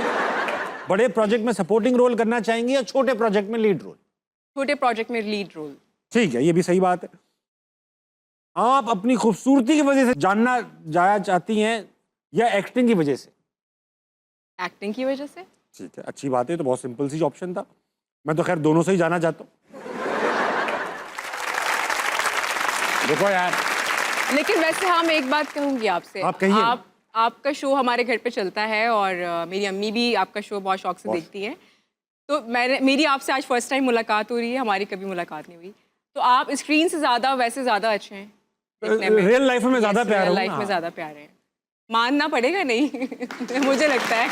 बड़े प्रोजेक्ट में सपोर्टिंग रोल करना चाहेंगे या छोटे प्रोजेक्ट में लीड रोल? छोटे प्रोजेक्ट में लीड रोल। ठीक है, ये भी सही बात है। आप अपनी खूबसूरती की वजह से जानना जाया चाहती हैं या एक्टिंग की वजह से? एक्टिंग की वजह से। ठीक है, अच्छी बात है, तो बहुत सिंपल सी ऑप्शन था। मैं तो खैर दोनों से ही जाना चाहता हूँ। देखो यार, लेकिन वैसे हाँ, मैं एक बात कहूँगी आपसे। आप कहिए। आपका शो हमारे घर पे चलता है, और मेरी अम्मी भी आपका शो बहुत शौक से देखती हैं। तो मेरी आपसे आज फर्स्ट टाइम मुलाकात हो रही है, हमारी कभी मुलाकात नहीं हुई। तो आप स्क्रीन से ज़्यादा वैसे ज़्यादा अच्छे हैं दिखने में। रियल लाइफ में ज़्यादा प्यार रियल हो। लाइफ में ज़्यादा प्यार है, मानना पड़ेगा नहीं मुझे लगता है।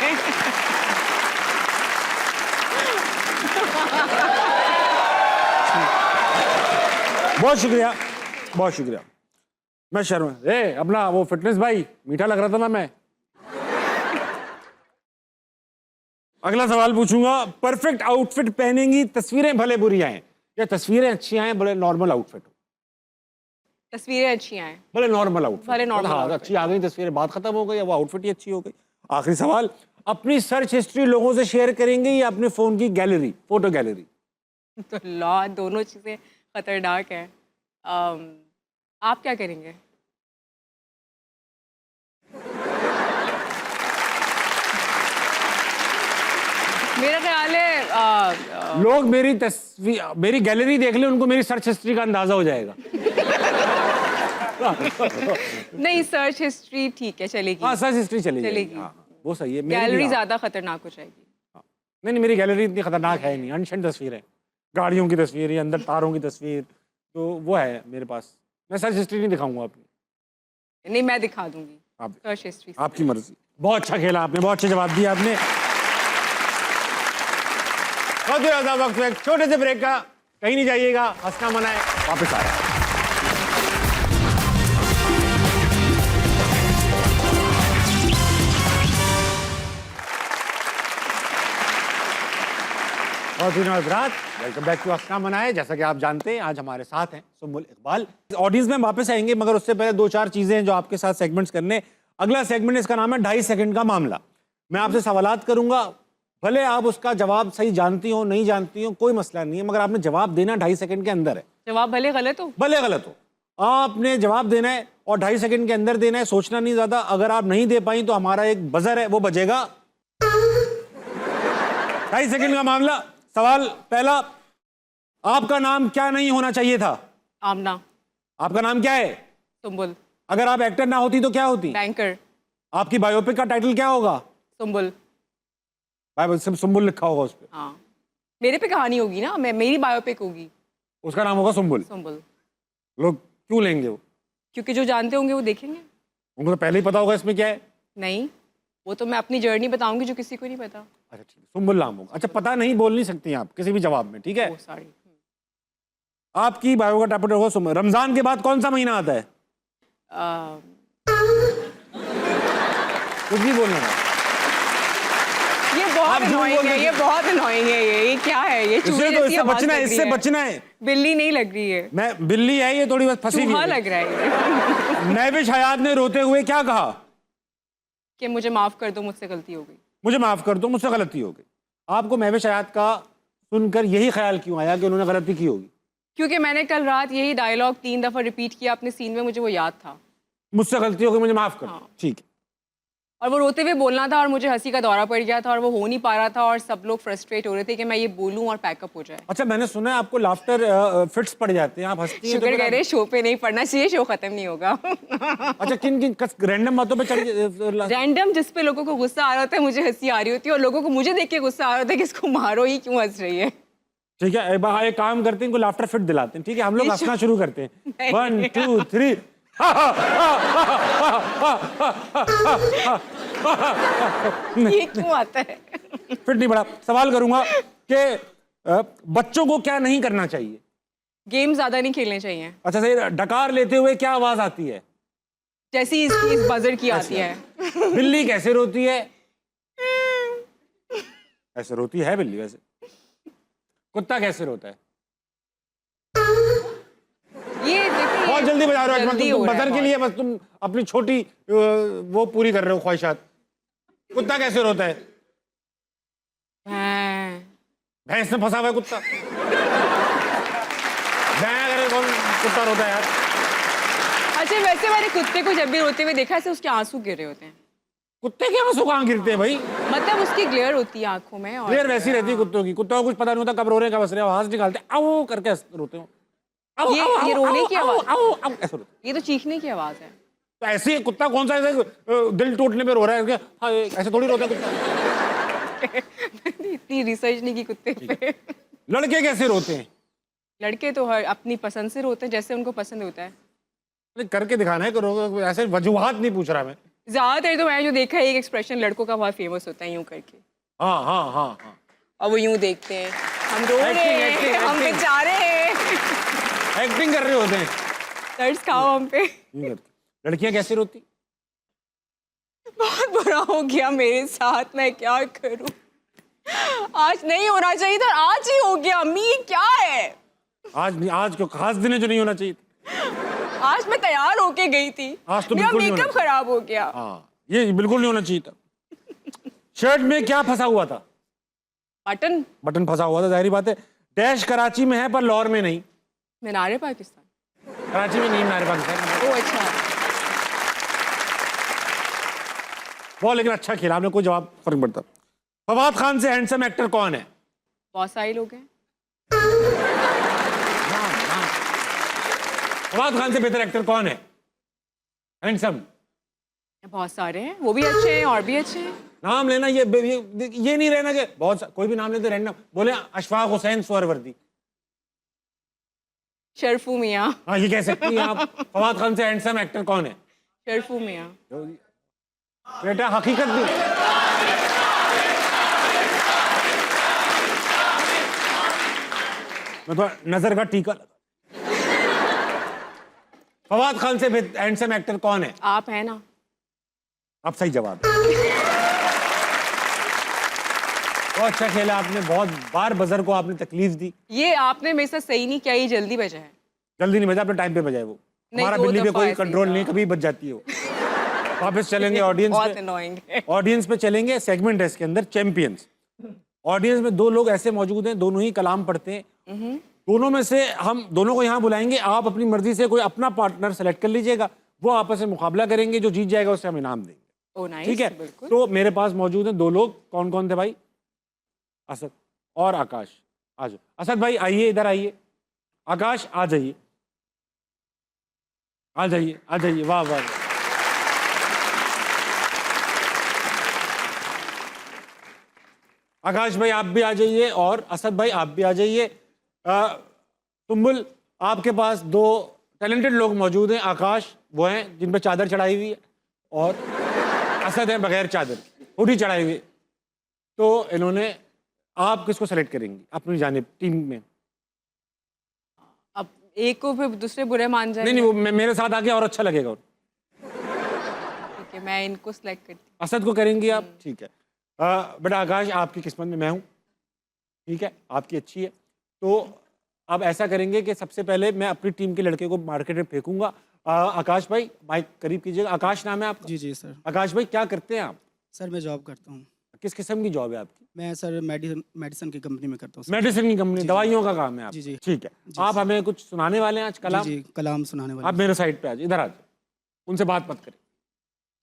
बहुत शुक्रिया, बहुत शुक्रिया। मैं शर्मा अपना वो फिटनेस भाई, मीठा लग रहा था ना मैं। अगला सवाल पूछूंगा, परफेक्ट आउटफिट पहनेंगी, तस्वीरें भले बुरी आए या तस्वीरें अच्छी आए भले नॉर्मल आउटफिट हो? तस्वीरें अच्छी आए, भले नॉर्मल आउटफिट, भले normal हाँ, outfit। अच्छी आ गई तस्वीरें, बात खत्म हो गई, अब वो आउटफिट ही अच्छी हो गई। आखिरी सवाल, अपनी सर्च हिस्ट्री लोगों से शेयर करेंगे या अपने फोन की गैलरी, फोटो गैलरी? तो लॉ, दोनों चीज़ें खतरनाक है। आप क्या करेंगे? मेरा ख्याल है लोग मेरी तस्वीर, मेरी गैलरी देख ले, उनको मेरी सर्च हिस्ट्री का अंदाजा हो जाएगा। नहीं, सर्च हिस्ट्री ठीक है, चलेगी। हाँ, सर्च हिस्ट्री चलेगी। चलेगी। हाँ, वो सही है। मेरी भी गैलरी हाँ। ज्यादा खतरनाक हो जाएगी। नहीं नहीं, मेरी गैलरी इतनी खतरनाक है नहीं, अनशन तस्वीर है, गाड़ियों की तस्वीर है, अंदर तारों की तस्वीर, तो वो है मेरे पास। मैं सर्च हिस्ट्री नहीं दिखाऊंगा अपनी। नहीं, मैं दिखा दूंगी आप सर्च हिस्ट्री। आपकी मर्जी। बहुत अच्छा खेला आपने, बहुत अच्छे जवाब दिए आपने। बहुत ही ज्यादा वक्त है, एक छोटे से ब्रेक का, कहीं नहीं जाइएगा, हंसना मनाए, वापस आ रहा है। बहुत ही नमस्कार, वेलकम बैक टू हंसना मनाए। जैसा कि आप जानते हैं, आज हमारे साथ हैं सुम्बुल इकबाल। ऑडियंस में वापस आएंगे, मगर उससे पहले दो चार चीजें हैं जो आपके साथ सेगमेंट्स करने। अगला सेगमेंट, इसका नाम है 2.5 सेकंड का मामला। मैं आपसे सवालात करूंगा, भले आप उसका जवाब सही जानती हो नहीं जानती हो, कोई मसला नहीं है, मगर आपने जवाब देना 2.5 सेकंड के अंदर है। जवाब भले गलत हो, भले गलत हो, आपने जवाब देना है और 2.5 सेकंड के अंदर देना है, सोचना नहीं ज्यादा। अगर आप नहीं दे पाई तो हमारा एक बजर है, वो बजेगा। 2.5 सेकंड का मामला। सवाल पहला, आपका नाम क्या नहीं होना चाहिए था? आमना। आपका नाम क्या है? सुम्बुल। अगर आप एक्टर ना होती तो क्या होती? बैंकर। आपकी बायोपिक का टाइटल क्या होगा? सुम्बुल। सिर्फ सुम्बुल लिखा होगा उस पर। हाँ, मेरे पे कहानी होगी ना, मेरी बायोपिक होगी। उसका नाम होगा सुम्बुल। सुम्बुल। लोग क्यों लेंगे वो? क्योंकि जो जानते होंगे वो देखेंगे। उनको तो पहले ही पता होगा इसमें क्या है। नहीं, वो तो मैं अपनी जर्नी बताऊंगी जो किसी को नहीं पता। अच्छा ठीक है, सुम्बुल नाम होगा। अच्छा, पता नहीं बोल नहीं सकती आप किसी भी जवाब में, ठीक है? ओ सॉरी। आपकी बायो का टाइटल होगा सुम्बुल। रमजान के बाद कौन सा महीना आता है? कुछ भी बोलना है। ये बहुत आप झूठ अनोइंग बोल है, रही ये बहुत अनोइंग है। ये क्या है? ये चूहे इससे तो जैसी इससे आवाज बचना है, लग रही इससे है। बचना है। बिल्ली नहीं लग रही है, मैं बिल्ली है ये, थोड़ी बस फंसी चूहा हुई है। लग रहा है ये। महविश हयात ने रोते हुए क्या कहा? कि मुझे माफ कर दो, मुझसे गलती हो गई। मुझे माफ कर दो, मुझसे गलती हो गई। आपको महविश हयात का सुनकर यही ख्याल क्यों आया कि उन्होंने गलती की होगी? क्योंकि मैंने कल रात यही डायलॉग 3 दफा रिपीट किया अपने सीन में, मुझे वो याद था। मुझसे गलती हो गई, मुझे माफ कर दो। हाँ। ठीक है। और वो रोते हुए बोलना था और मुझे हंसी का दौरा पड़ गया था और वो हो नहीं पा रहा था और सब लोग फ्रस्ट्रेट हो रहे थे कि मैं ये बोलूं और पैकअप हो जाए। अच्छा, मैंने सुना है आपको लाफ्टर फिट्स पड़ जाते हैं, आप हंसती हैं तो शुक्र फिर कह रहे शो पे नहीं पढ़ना चाहिए, शो खत्म नहीं होगा। अच्छा, किन किन रैंडम बातों पे चढ़ रैंडम जिस पे लोगों को गुस्सा आ रहा होता है मुझे हंसी आ रही होती है, और लोगों को मुझे देख के गुस्सा आ रहा होता है कि इसको मारो, ही क्यों हंस रही है। ठीक है, एक काम करते हैं, इनको लाफ्टर फिट दिलाते हैं। ठीक है, हम लोग हंसना शुरू करते हैं। 1 2 3। ये क्यों आता है? फिट नहीं पड़ा। सवाल करूंगा कि बच्चों को क्या नहीं करना चाहिए? गेम ज्यादा नहीं खेलने चाहिए। अच्छा सही। डकार लेते हुए क्या आवाज आती है? जैसी इस बजर की आती है। बिल्ली कैसे रोती है? ऐसे रोती है बिल्ली वैसे। कुत्ता कैसे रोता है? ये देखिए, बहुत जल्दी बजा रहे हो जल्दी तुम हो रहा है बदर के बहुत। लिए, बस तुम अपनी छोटी वो पूरी कर रहे हो ख्वाहिशात। कुत्ता कैसे रोता है? हाँ। भैंस में फंसा हुआ है कुत्ता। भैंस कौन कुत्ता रोता है यार? अच्छा, वैसे मैंने कुत्ते को जब भी रोते हुए देखा है उसके आंसू गिर रहे होते हैं। कुत्ते के आंसू कहाँ गिरते हैं भाई? मतलब उसकी ग्लेयर होती है आंखों में। और क्लियर वैसी रहती है कुत्तों की। कुत्तों को कुछ पता नहीं होता कब रो रहे हैं कब हंस रहे हैं, आवाज निकालते हैं, आओ करके रोते हो। आओ, ये आओ, आओ, रोने की आओ, आवाज। आओ, आओ, आओ, ऐसे रोते। ये तो चीखने की आवाज है। तो ऐसे ही कुत्ता कौन सा ऐसे दिल टूटने पे रो रहा है? हाँ, ऐसे थोड़ी रोता है कुत्ता। इतनी रिसर्च नहीं की कुत्ते पे। लड़के कैसे रोते हैं? लड़के तो हर अपनी पसंद से रोते हैं, जैसे उनको पसंद होता है। अरे करके दिखाना है, करो ऐसे वजूहात नहीं पूछ रहा मैं। ज्यादातर तो मैंने जो देखा है, एक एक्सप्रेशन लड़कों का बहुत फेमस होता है, यूं करके। हाँ हाँ हाँ हाँ। और वो यूं देखते हैं, हम रो रहे Acting, हैं, acting, हम acting. बेचारे हैं, एक्टिंग कर रहे होते हैं। दर्द खाओ हम पे। नहीं करते। लड़कियां कैसे रोती? बहुत बुरा हो गया मेरे साथ, मैं क्या करूं? आज नहीं होना चाहिए था, आज ही हो गया। अम्मी ये क्या है? आज क्यों खास दिन है जो नहीं होना चाहिए? आज मैं तैयार होके गई थी, आज तो मेरा बिल्कुल नहीं होना मेकअप खराब हो गया। हाँ, ये बिल्कुल नहीं होना चाहिए था। शर्ट में क्या फंसा हुआ था? बटन। बटन फंसा हुआ था, जाहिर बात है। डैश कराची में है पर लाहौर में नहीं। मीनारे पाकिस्तान। कराची में नहीं, मीनार पाकिस्तान। ओ अच्छा। बहुत लेकिन अच्छा खेला आपने, कोई जवाब फर्क पड़ता। फवाद खान से हैंडसम एक्टर कौन है? बहुत सारे लोग हैं। फवाद खान से बेहतर एक्टर कौन है हैंडसम? बहुत सारे हैं, वो भी अच्छे हैं और भी अच्छे हैं। नाम लेना ये नहीं रहना कि कोई भी नाम लेते रैंडम बोले अशफाक हुसैन सोहरवर्दी। शरफू मियाँ। हाँ ये कह सकती हैं आप। फवाद खान से हैंडसम एक्टर कौन है? शरफू मियाँ। बेटा हकीकत भी मैं तो नजर का टीका लगा। फवाद खान से हैंडसम एक्टर कौन है? आप हैं ना। अब सही जवाब है। बहुत अच्छा खेला आपने, बहुत बार बजर को आपने तकलीफ दी। ये आपने मेरे साथ सही नहीं किया, ये जल्दी बजा है। जल्दी नहीं बजा, अपने टाइम पे बजाए वो। नहीं, हमारा दो बिल्ली पे दफा कोई ऐसे ही कंट्रोल था। नहीं, कभी बच जाती है वो। वापस चलेंगे ऑडियंस बहुत पे। annoying है। ऑडियंस पे चलेंगे, सेगमेंट है इसके अंदर चैंपियंस। ऑडियंस में दो लोग ऐसे मौजूद हैं, दोनों ही कलाम पढ़ते हैं। दोनों में से हम दोनों को यहाँ बुलाएंगे, आप अपनी मर्जी से कोई अपना पार्टनर सेलेक्ट कर लीजिएगा, वो आपस में मुकाबला करेंगे, जो जीत जाएगा उसे हम इनाम देंगे। Oh, nice, ठीक है? बिल्कुल। तो मेरे पास मौजूद हैं दो लोग। कौन कौन थे भाई? असद और आकाश। आ जाओ असद भाई, आइए इधर आइए। आकाश आ जाइए, आ जाइए, आ जाइए। वाह वाह वाह। आकाश भाई आप भी आ जाइए और असद भाई आप भी आ जाइए। तुम्बुल, आपके पास दो टैलेंटेड लोग मौजूद हैं। आकाश वो हैं जिन पर चादर चढ़ाई हुई है और असद है बगैर चादर, हुडी चढ़ाई हुई। तो इन्होंने, आप किसको सेलेक्ट करेंगी अपनी जानिब टीम में? अब एक को फिर दूसरे बुरे मान जाएंगे। नहीं नहीं, वो मेरे साथ आके और अच्छा लगेगा। ठीक है, मैं इनको सिलेक्ट करती हूँ। असद को करेंगी आप? ठीक है। बेटा आकाश, आपकी किस्मत में मैं हूँ, ठीक है, आपकी अच्छी है। तो अब ऐसा करेंगे कि सबसे पहले मैं अपनी टीम के लड़के को मार्केट में फेंकूंगा। आकाश भाई माइक करीब कीजिएगा। आकाश नाम है आपका? जी जी सर। आकाश भाई क्या करते हैं आप? सर मैं जॉब करता हूँ। किस किस्म की जॉब है आपकी? मैं सर मेडिसिन की कंपनी में करता हूँ सर। मेडिसिन की कंपनी, दवाइयों का काम है आप? जी, जी। ठीक है। आप हमें कुछ सुनाने वाले हैं आज कलाम? जी कलाम सुनाने वाले। आप मेरे साइड पे आ जाइए, इधर आ जाइए, उनसे बात मत करें।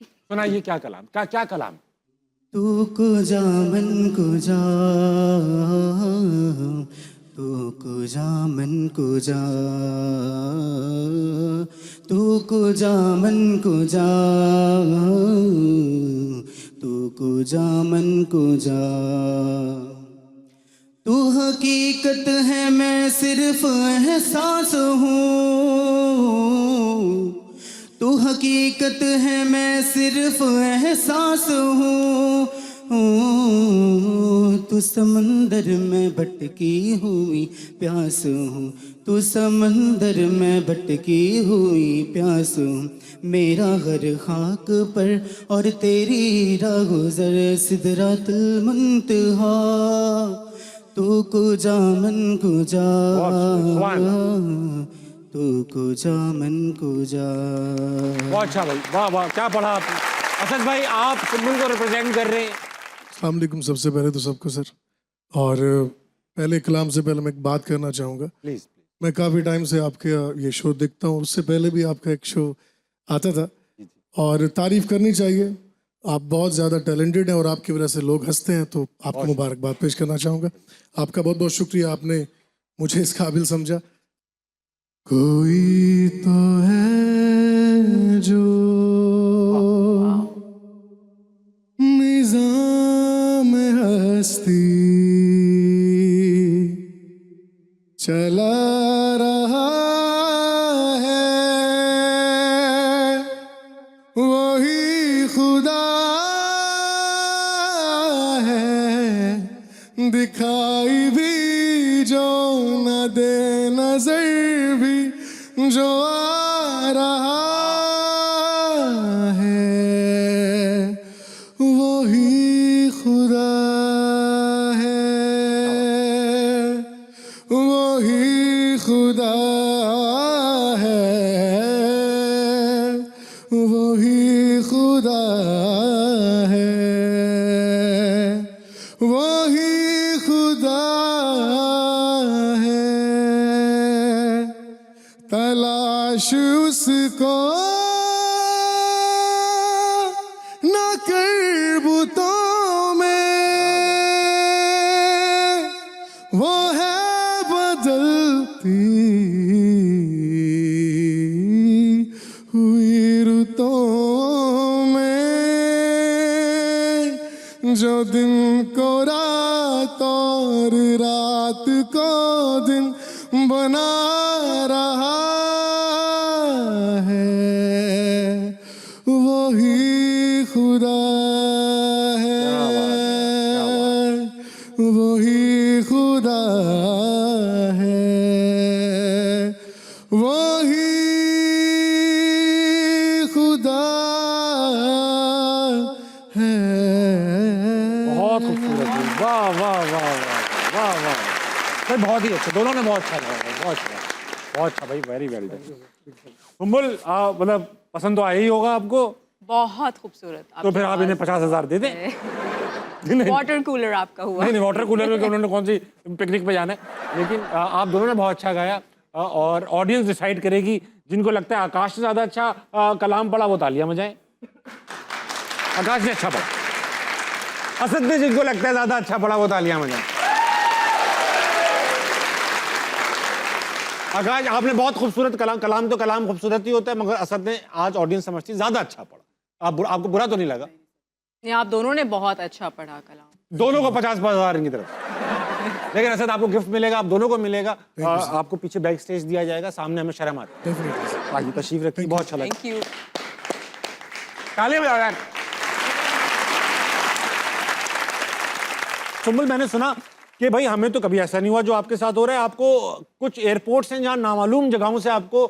सुनाइए क्या कलाम, क्या कलाम? तू को जा मन को जा, तू को जा मन को जा, तू को जा मन को जा, तू को जा मन को जा। तू हकीकत है मैं सिर्फ एहसास हूँ, तू हकीकत है मैं सिर्फ एहसास हूँ। तू समंदर में भटकी हुई प्यास हूँ, तू समंदर में भटकी हुई प्यास हूँ। मेरा घर खाक पर और तेरी राह गुज़र सिदरातुल मुंतहा। तू को जा मन को जा, तू को जा मन को जा। बहुत अच्छा भाई, वाह वाह, क्या पढ़ा आपने। असद भाई आप तुम्बुल को रिप्रेजेंट कर रहे हैं। अस्सलाम वालेकुम सबसे पहले तो सबको सर। और पहले कलाम से पहले मैं एक बात करना चाहूँगा। प्लीज। मैं काफ़ी टाइम से आपके ये शो देखता हूँ, उससे पहले भी आपका एक शो आता था और तारीफ़ करनी चाहिए। आप बहुत ज़्यादा टैलेंटेड हैं और आपकी वजह से लोग हंसते हैं, तो आपको मुबारकबाद पेश करना चाहूँगा। आपका बहुत बहुत शुक्रिया, आपने मुझे इस काबिल समझा। कोई तो है जो निज़ाम हस्ती चला रहा है, वही खुदा है, दिखाई भी जो न दे नजर भी जो आ रहा है, वही खुदा है, वही खुदा है, वही खुदा है, वही खुदा है। तलाश उसको न कर बुतों में, वो है बदलती हुई रुतों में। वही खुदा है। बहुत खूबसूरत जी, वाह वाह वाह वाह वाह वाह भाई, बहुत ही अच्छा, दोनों ने बहुत अच्छा गाया, बहुत अच्छा, बहुत अच्छा भाई, वेरी वेरी सुम्बुल, मतलब पसंद तो आया ही होगा आपको, बहुत खूबसूरत। तो फिर आप इन्हें 50,000 दे दें। नहीं वाटर कूलर आपका हुआ। नहीं, वाटर कूलर में उन्होंने कौन सी पिकनिक पे जाना है, लेकिन आप दोनों ने बहुत अच्छा गाया, और ऑडियंस डिसाइड करेगी। जिनको लगता है आकाश से ज्यादा अच्छा कलाम पढ़ा वो तालियां बजाएं। आकाश ने अच्छा पढ़ा। असद ने जिनको लगता है ज्यादा अच्छा पढ़ा वो तालियां बजाएं। आकाश, आपने बहुत खूबसूरत कलाम तो कलाम खूबसूरत ही होता है, मगर असद ने आज ऑडियंस समझती ज्यादा अच्छा पढ़ा। आपको बुरा तो नहीं लगा? नहीं, आप दोनों ने बहुत अच्छा पढ़ा कलाम। दोनों को 50,000 इनकी तरफ। लेकिन असद, आपको गिफ्ट मिलेगा, आप दोनों को मिलेगा। आपको पीछे बैक स्टेज दिया जाएगा, सामने हमें शर्म आती है। आइए, तशरीफ रखिए, बहुत अच्छा लगा। Thank you. तालियां बजाओ यार। सुम्बुल, मैंने सुना कि भाई हमें तो कभी ऐसा नहीं हुआ जो आपके साथ हो रहा है। आपको कुछ एयरपोर्ट्स हैं जहां नामालूम जगहों से आपको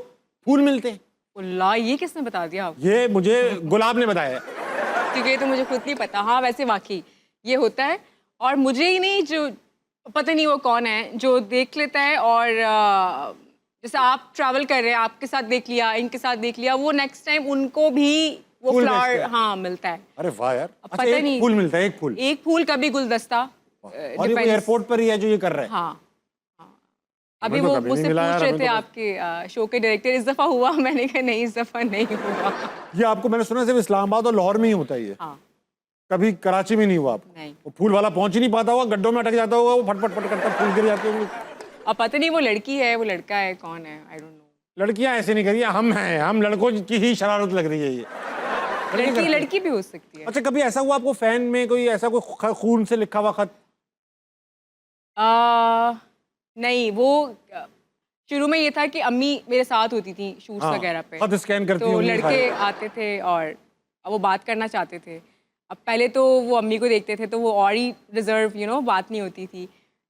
फूल मिलते हैं। अल्लाह, ये किसने बता दिया आपको? ये मुझे गुलाब ने बताया है। क्योंकि ये तो मुझे खुद नहीं पता। हाँ, वैसे वाकई ये होता है, और मुझे ही नहीं, जो पता नहीं वो कौन है जो देख लेता है, और जैसे आप ट्रैवल कर रहे हैं, आपके साथ देख लिया, इनके साथ देख लिया, वो नेक्स्ट टाइम उनको भी वो फूल फ्लावर बेचते हैं। हाँ मिलता है। अरे वाह यार, अब अच्छा, पता एक नहीं, फूल मिलता है, एक फूल, कभी गुलदस्ता। और ये कोई एयरपोर्ट पर ही है जो ये कर रहा है? हाँ, अभी तो वो कभी नहीं मुझसे मिला पूछ यार, रहे हमें थे तो आपके शो के डायरेक्टर, इस दफा हुआ? मैंने कहा नहीं, इस दफा नहीं हुआ। ये आपको मैंने सुना सिर्फ इस्लामाबाद और लाहौर में ही होता है ये, हाँ, कभी कराची में नहीं हुआ आपको? नहीं। वो फूल वाला पहुंच ही नहीं पाता होगा, गड्ढों में अटक जाता होगा, वो फटफट फट करता फूल गिर जाते होंगे। अब पता नहीं वो लड़की है, वो लड़का है, कौन है, आई डोंट नो। लड़कियां ऐसे नहीं करिए, हम हैं, हम लड़कों की ही शरारत लग रही है ये। लड़की भी हो सकती है। अच्छा, कभी ऐसा हुआ आपको फैन में कोई ऐसा कोई खून से लिखा हुआ खत? नहीं, वो शुरू में ये था कि अम्मी मेरे साथ होती थी शूट्स हाँ, वगैरह पे, खत स्कैन करती तो होंगी लड़के सारे। आते थे और वो बात करना चाहते थे। अब पहले तो वो अम्मी को देखते थे तो वो और ही रिजर्व बात नहीं होती थी,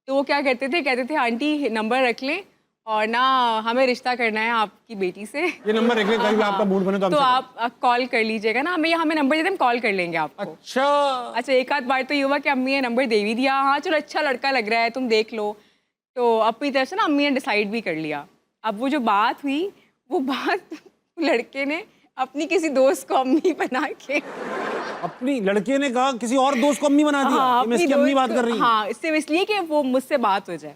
तो वो क्या करते थे, कहते थे आंटी नंबर रख लें और ना हमें रिश्ता करना है आपकी बेटी से। ये नंबर रख लें, कभी भी आपका मूड बने तो तो हमसे आप कॉल कर लीजिएगा ना, हमें नंबर दे दें, हम कॉल कर लेंगे आपको। अच्छा, एक आध बार तो ये हुआ कि अम्मी ने नंबर दे भी दिया, हाँ चलो अच्छा लड़का लग रहा है, तुम देख लो। तो अपनी तरफ से ना अम्मी ने डिसाइड भी कर लिया। अब वो जो बात हुई, वो बात लड़के ने अपनी किसी दोस्त को अम्मी बना के, अपनी लड़के ने कहा किसी और दोस्त को अम्मी बना दिया। हाँ, कि मैं इसकी अम्मी बात कर रही हूँ। हाँ, सिर्फ इसलिए कि वो मुझसे बात हो जाए।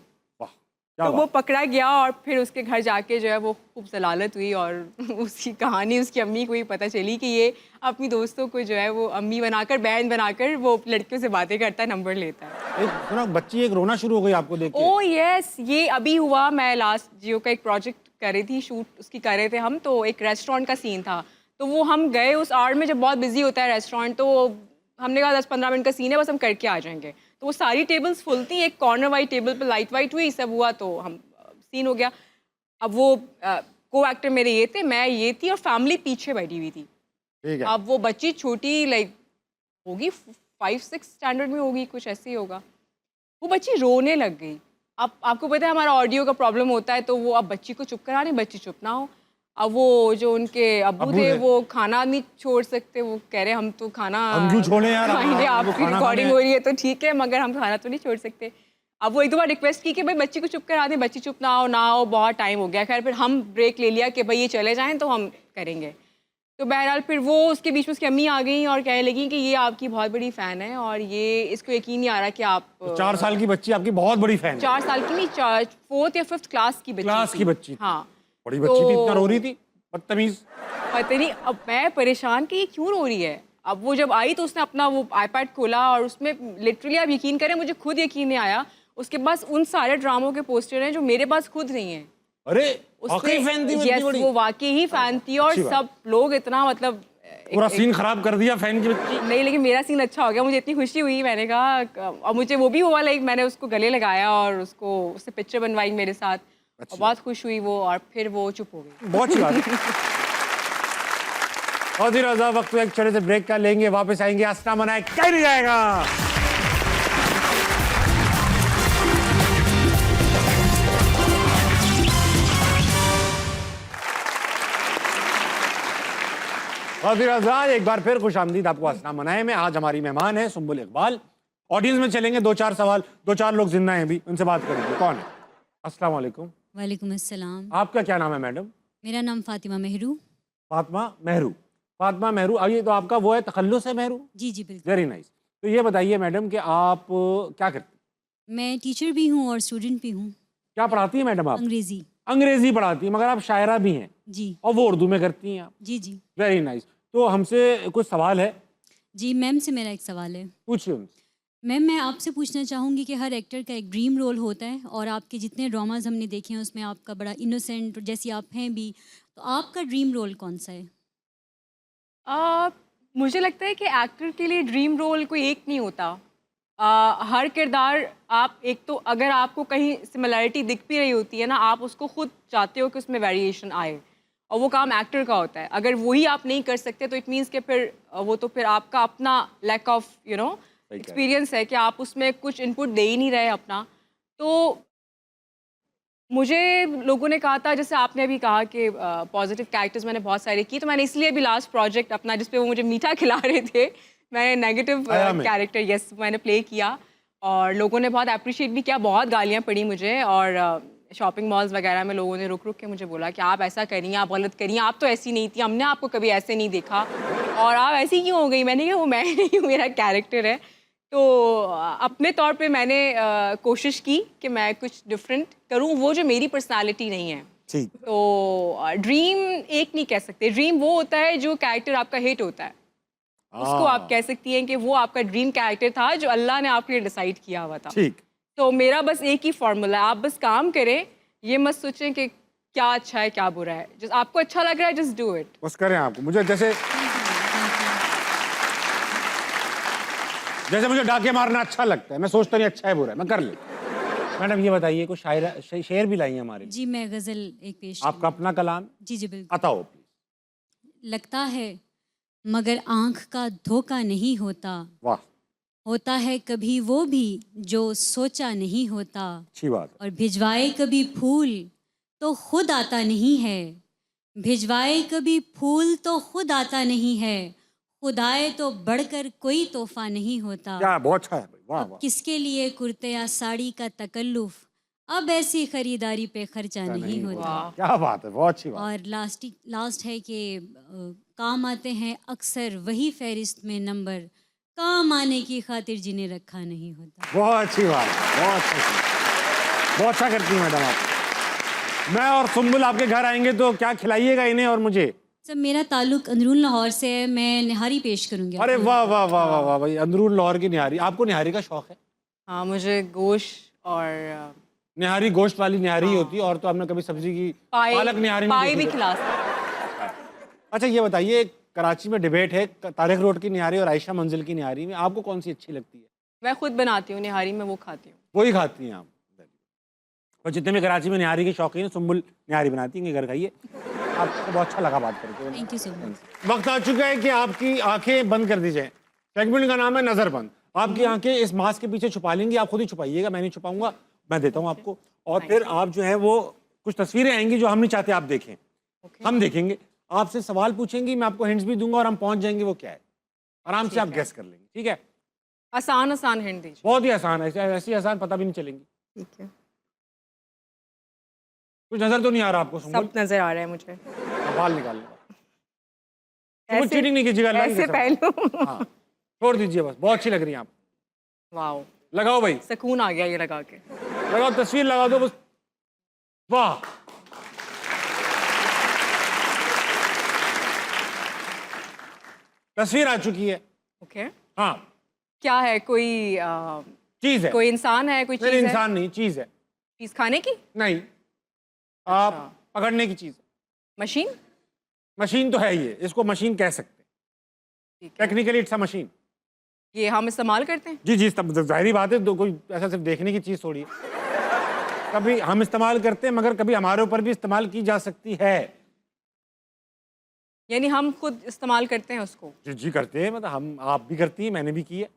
क्या तो बात? वो पकड़ा गया और फिर उसके घर जाके जो है वो खूब जलालत हुई, और उसकी कहानी उसकी अम्मी को ही पता चली कि ये अपनी दोस्तों को जो है वो अम्मी बनाकर, बहन बनाकर वो लड़कियों से बातें करता है, नंबर लेता है। सुना, बच्ची एक रोना शुरू हो गई आपको देख के। ओह यस, ये अभी हुआ। मैं लास्ट जियो का एक प्रोजेक्ट कर रही थी, शूट उसकी कर रहे थे हम, तो एक रेस्टोरेंट का सीन था, तो वो हम गए उस आवर में जब बहुत बिजी होता है रेस्टोरेंट, तो हमने कहा 10-15 मिनट का सीन है, बस हम करके आ जाएंगे। तो वो सारी टेबल्स फुल थी, एक कॉर्नर वाली टेबल पर लाइट वाइट हुई, सब हुआ, तो हम सीन हो गया। अब वो को एक्टर मेरे ये थे, मैं ये थी, और फैमिली पीछे बैठी हुई थी। ठीक है। अब वो बच्ची छोटी, लाइक होगी 5-6 स्टैंडर्ड में होगी, कुछ ऐसे ही होगा, वो बच्ची रोने लग गई। अब आपको पता है हमारा ऑडियो का प्रॉब्लम होता है, तो वो अब बच्ची को चुप कराने, बच्ची चुप ना हो। अब वो जो उनके अब्बू थे वो खाना नहीं छोड़ सकते, वो कह रहे हम तो खाना हम क्यों छोड़े यार, खाएंगे, हम तो आपकी खाना रिकॉर्डिंग खाने हो रही है तो ठीक है, मगर हम खाना तो नहीं छोड़ सकते। अब वो एक दो बार रिक्वेस्ट की कि भाई बच्ची को चुप करा दें, बच्ची चुप ना हो, बहुत टाइम हो गया। खैर फिर हम ब्रेक ले लिया कि भाई ये चले जाएं तो हम करेंगे। तो बहरहाल फिर वो उसके बीच में उसकी अम्मी आ गई और कहने लगी कि ये आपकी बहुत बड़ी फ़ैन है, और ये इसको यकीन नहीं आ रहा कि आप 4 साल की बच्ची आपकी बहुत बड़ी फैन है। 4 साल की नहीं, 4th या 5th क्लास की बच्ची क्लास थी। की बच्ची थी। हाँ, बड़ी बच्ची थी, इतना रो रही थी, बदतमीज। पता नहीं, अब मैं परेशान कि ये क्यों रो रही है। अब वो जब आई तो उसने अपना वो आईपैड खोला और उसमें लिटरली, आप यकीन करें मुझे खुद यकीन नहीं आया, उसके पास उन सारे ड्रामों के पोस्टर हैं जो मेरे पास खुद नहीं है। अरे वाकई फैन थी, यस, वो वाकई ही फैन थी, और अच्छी बात। सब लोग इतना मतलब पूरा सीन खराब कर दिया फैन की बच्ची। नहीं, लेकिन मेरा सीन अच्छा हो गया, मुझे इतनी खुशी हुई। मैंने कहा, और मुझे वो भी हुआ, लाइक मैंने उसको गले लगाया और उससे पिक्चर बनवाई मेरे साथ, और बहुत खुश हुई वो, और फिर वो चुप हो गई। बहुत अच्छी बात। बहुत ही रजा, वक्त एक छोटे से ब्रेक का लेंगे, वापस आएंगे। आस्था मनाए कहीं नहीं जाएगा। खातिन हज़रात, एक बार फिर खुश आमदीद आपको हंसना मनाए में। आज हमारी मेहमान है सुम्बुल इकबाल। ऑडियंस में चलेंगे 2-4 सवाल, 2-4 लोग जिंदा हैं अभी, उनसे बात करेंगे। कौन है? अस्सलाम वालेकुम। वालेकुम अस्सलाम। आपका क्या नाम है मैडम? मेरा नाम फ़ातिमा मेहरू। फातिमा मेहरू। फातिमा मेहरू, अब ये तो आपका वो है तखल्लुस है मेहरू? जी जी बिल्कुल। Very nice. तो ये बताइए मैडम कि आप क्या करती हैं? मैं टीचर भी हूँ और स्टूडेंट भी हूँ। क्या पढ़ाती हैं मैडम आप? अंग्रेज़ी। अंग्रेजी पढ़ाती हैं, मगर आप शायरा भी हैं जी और वो उर्दू में करती हैं आप। जी जी वेरी नाइस। तो हमसे कुछ सवाल है, जी। मैम से मेरा एक सवाल है। पूछिए उनसे। मैम मैं आपसे पूछना चाहूँगी कि हर एक्टर का एक ड्रीम रोल होता है और आपके जितने ड्रामाज हमने देखे हैं उसमें आपका बड़ा इनोसेंट जैसी आप हैं भी, तो आपका ड्रीम रोल कौन सा है? मुझे लगता है कि एक्टर के लिए ड्रीम रोल कोई एक नहीं होता। हर किरदार आप एक तो अगर आपको कहीं सिमिलैरिटी दिख भी रही होती है ना, आप उसको खुद चाहते हो कि उसमें वेरिएशन आए, और वो काम एक्टर का होता है। अगर वही आप नहीं कर सकते तो इट मीन्स कि फिर वो तो फिर आपका अपना लैक ऑफ एक्सपीरियंस है कि आप उसमें कुछ इनपुट दे ही नहीं रहे अपना। तो मुझे लोगों ने कहा था, जैसे आपने अभी कहा कि पॉजिटिव कैरेक्टर्स मैंने बहुत सारे की, तो मैंने इसलिए भी लास्ट प्रोजेक्ट अपना जिस पे वो मुझे मीठा खिला रहे थे, मैंने नेगेटिव कैरेक्टर यस मैंने प्ले किया और लोगों ने बहुत अप्रिशिएट भी किया। बहुत गालियाँ पड़ी मुझे और शॉपिंग मॉल्स वगैरह में लोगों ने रुक रुक के मुझे बोला कि आप ऐसा करिए, आप गलत करिए, आप तो ऐसी नहीं थी, हमने आपको कभी ऐसे नहीं देखा और आप ऐसी क्यों हो गई। मैंने कहा वो मैं नहीं हूँ, मेरा कैरेक्टर है। तो अपने तौर पे मैंने कोशिश की कि मैं कुछ डिफरेंट करूँ, वो जो मेरी पर्सनालिटी नहीं है। ठीक। तो ड्रीम एक नहीं कह सकते, ड्रीम वो होता है जो कैरेक्टर आपका हिट होता है, उसको आप कह सकती हैं कि वो आपका ड्रीम कैरेक्टर था जो अल्लाह ने आपके लिए डिसाइड किया हुआ था। ठीक। तो मेरा बस एक ही फॉर्मूला है, आप बस काम करें, ये मत सोचें कि क्या अच्छा है क्या बुरा है, जिस आपको अच्छा लग रहा है जस्ट डू इट। बस करें आपको। मुझे जैसे मुझे डाके मारना अच्छा लगता है, मैं सोचता नहीं अच्छा है बुरा है, मैं कर ले। मैडम ये बताइए, कुछ शेर भी लाई हैं हमारे लिए? जी मैं गज़ल एक पेश आपका अपना कलाम? जी जी बिल्कुल। बताओ प्लीज। लगता है मगर आँख का धोखा नहीं होता, वाह, होता है कभी वो भी जो सोचा नहीं होता, अच्छी बात है। और भिजवाए कभी फूल तो खुद आता नहीं है, भिजवाए कभी फूल तो खुद आता नहीं है, खुदाए तो बढ़कर कोई तोहफा नहीं होता। क्या बहुत अच्छा है भाई, वाह अब वाह। किसके लिए कुर्ते या साड़ी का तकल्लुफ, अब ऐसी खरीदारी पे खर्चा नहीं होता। वाह। क्या बात है, बहुत अच्छी बात। और लास्ट है कि काम आते हैं अक्सर वही फहरिस्त में नंबर, काम आने की खातिर जिन्हें रखा नहीं होता। बहुत अच्छी बात है, बहुत अच्छा, बहुत अच्छा करती हैं मैडम आप। मैं और सुम्बुल आपके घर आएंगे तो क्या खिलाइएगा इन्हें और मुझे? सर मेरा ताल्लुक अंदरून लाहौर से है, मैं निहारी पेश करूंगी। अरे वाह वाह वाह वाह वाह भाई, अंदरून लाहौर की निहारी। आपको निहारी का शौक है? हाँ, मुझे गोश्त और निहारी गोश्त वाली निहारी ही होती है, और तो आपने कभी सब्जी की पालक निहारी नहीं पाई देखी भी है? खिला सकते। अच्छा ये बताइए, कराची में डिबेट है तारिक रोड की निहारी और आयशा मंजिल की निहारी में, आपको कौन सी अच्छी लगती है? मैं खुद बनाती हूँ निहारी, में वो खाती हूँ। वही खाती हैं आप? और जितने भी कराची में निहारी के शौकीन हैं, सुम्बुल निहारी बनाती हैं, घर खाइए। आपको बहुत अच्छा लगा बात करके। Thank you so much. वक्त आ चुका है कि आपकी आंखें बंद कर दी जाए। सेगमेंट का नाम है नजरबंद। आपकी आंखें इस मास्क के पीछे छुपा लेंगी, आप खुद ही छुपाइएगा, मैं नहीं छुपाऊंगा, मैं देता हूँ आपको। और फिर आप जो है वो कुछ तस्वीरें आएंगी जो हम नहीं चाहते आप देखें, हम देखेंगे। आपसे सवाल पूछेंगी, मैं आपको हिंट्स भी दूंगा और हम पहुंच जाएंगे वो क्या है। आराम से आप गेस कर लेंगे, ठीक है? आसान आसान हिंट दीजिए। बहुत ही आसान है, ऐसी आसान पता भी नहीं चलेंगी। ठीक है, कुछ नजर तो नहीं आ रहा आपको? सब नजर आ रहा है मुझे। बाल निकाल लेगा, ऐसे- चीटिंग नहीं कीजिएगा, अल्लाह की ऐसे कसम। पहलू। हाँ, छोड़ दीजिए बस, बहुत अच्छी लग रही है आप। वाओ, लगाओ भाई, सुकून आ गया ये लगा के। लगाओ, तस्वीर लगा दो बस। वाह, तस्वीर आ चुकी है। ओके, हाँ, क्या है? कोई चीज है। कोई इंसान है? कोई नहीं, चीज है? इंसान नहीं, चीज है। चीज खाने की? नहीं, आप पकड़ने की चीज। मशीन? मशीन तो है ये, इसको मशीन कह सकते हैं। ठीक है, टेक्निकली इट्स अ मशीन। ये हम इस्तेमाल करते हैं? जी जी, तब जाहिर बात है, तो कोई ऐसा सिर्फ देखने की चीज थोड़ी है। कभी हम इस्तेमाल करते हैं, मगर कभी हमारे ऊपर भी इस्तेमाल की जा सकती है। यानी हम खुद इस्तेमाल करते हैं उसको? जी जी करते हैं, मतलब हम, आप भी करती हैं, मैंने भी की है।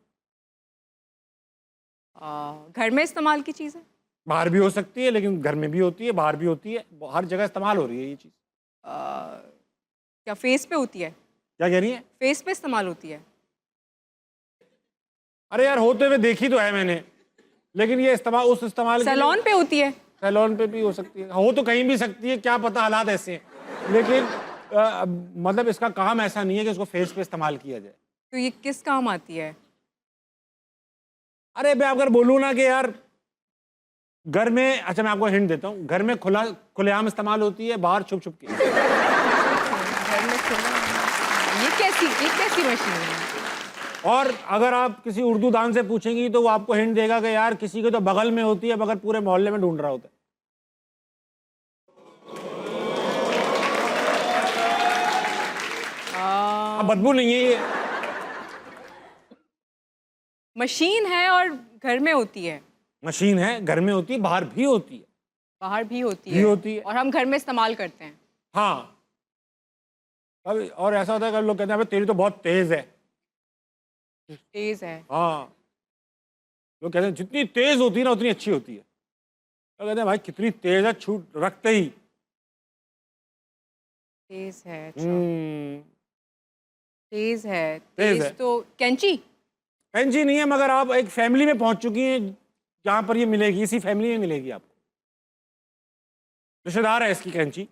घर में इस्तेमाल की चीज़ है? बाहर भी हो सकती है, लेकिन घर में भी होती है, बाहर भी होती है, हर जगह इस्तेमाल हो रही है ये चीज़। क्या फेस पे होती है? क्या कह रही है? फेस पे इस्तेमाल होती है। अरे यार होते हुए देखी तो है मैंने, लेकिन ये इस्तेमाल उस इस्तेमाल के लिए- सैलून पे होती है। सैलून पे भी हो सकती है, हो तो कहीं भी सकती है, क्या पता हालात ऐसे हैं, लेकिन मतलब इसका काम ऐसा नहीं है कि उसको फेस पे इस्तेमाल किया जाए। तो ये किस काम आती है? अरे मैं अगर बोलूँ ना कि यार घर में, अच्छा मैं आपको हिंट देता हूँ, घर में खुलेआम इस्तेमाल होती है, बाहर छुप छुप के। घर में ये कैसी मशीन है? और अगर आप किसी उर्दू दान से पूछेंगी तो वो आपको हिंट देगा कि यार किसी के तो बगल में होती है मगर पूरे मोहल्ले में ढूंढ रहा होता है। अब बदबू नहीं है ये, मशीन है और घर में होती है। मशीन है, घर में होती है, बाहर भी होती है। बाहर भी होती भी है। होती है। और हम घर में इस्तेमाल करते हैं। हाँ, अब और ऐसा होता है कि लोग कहते हैं अबे तेरी तो बहुत तेज है। तेज है। हाँ, लोग कहते हैं जितनी तेज होती है ना उतनी अच्छी होती है। तो कहते हैं भाई कितनी तेज है, छूट रखते ही। तेज है। अच्छा। हम्म, तेज है। तेज है। तो कैंची। कैंची नहीं है, मगर आप एक फैमिली में पहुंच चुकी हैं जहां पर ये मिलेगी, इसी फैमिली में मिलेगी आपको। रिश्तेदार है इसकी कैंची।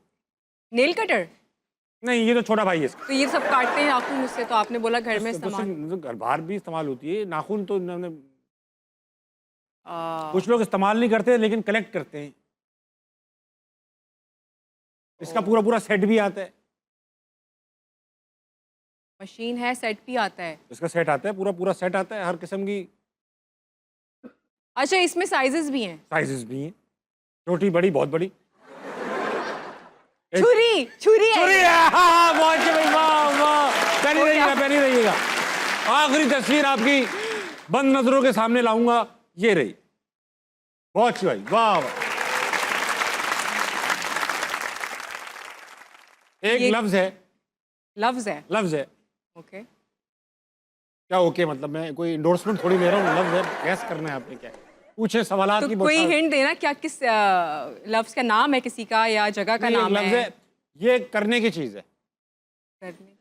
Nail cutter. नहीं, ये तो छोटा भाई है इसका। तो ये सब काटते हैं नाखून उससे, तो आपने बोला घर में तो इस्तेमाल। सिर्फ घर बाहर भी इस्तेमाल होती है। नाखून तो इन्होंने आ, कुछ लोग इस्तेमाल नहीं करते लेकिन कलेक्ट करते हैं। इसका पूरा पूरा सेट भी आता है। मशीन है, सेट भी आता है। इसका सेट आता है, पूरा पूरा सेट आता है, हर किस्म की अच्छा, इसमें साइजेस भी हैं। साइजेस भी हैं, छोटी बड़ी बहुत बड़ी। छुरी। छुरी है। छुरी है, हाँ हाँ, बहुत अच्छे भाई, वाह वाह। पहनी रहिएगा, पहनी रहिएगा। आखिरी तस्वीर आपकी बंद नजरों के सामने लाऊंगा, ये रही। बहुत अच्छी भाई, वाह वाह। एक ये- लफ्ज है, लफ्ज है। लफ्ज है। ओके। क्या ओके मतलब मैं कोई इंडोर्समेंट थोड़ी ले रहा हूँ, लफ्ज है, गैस करना है आपने क्या है। पूछे सवालात तो की कोई बौछार। हिंट देना, क्या किस लफ्ज का नाम है किसी का या जगह का नहीं, एक नाम लफ्ज है? है, ये करने की चीज है। करने।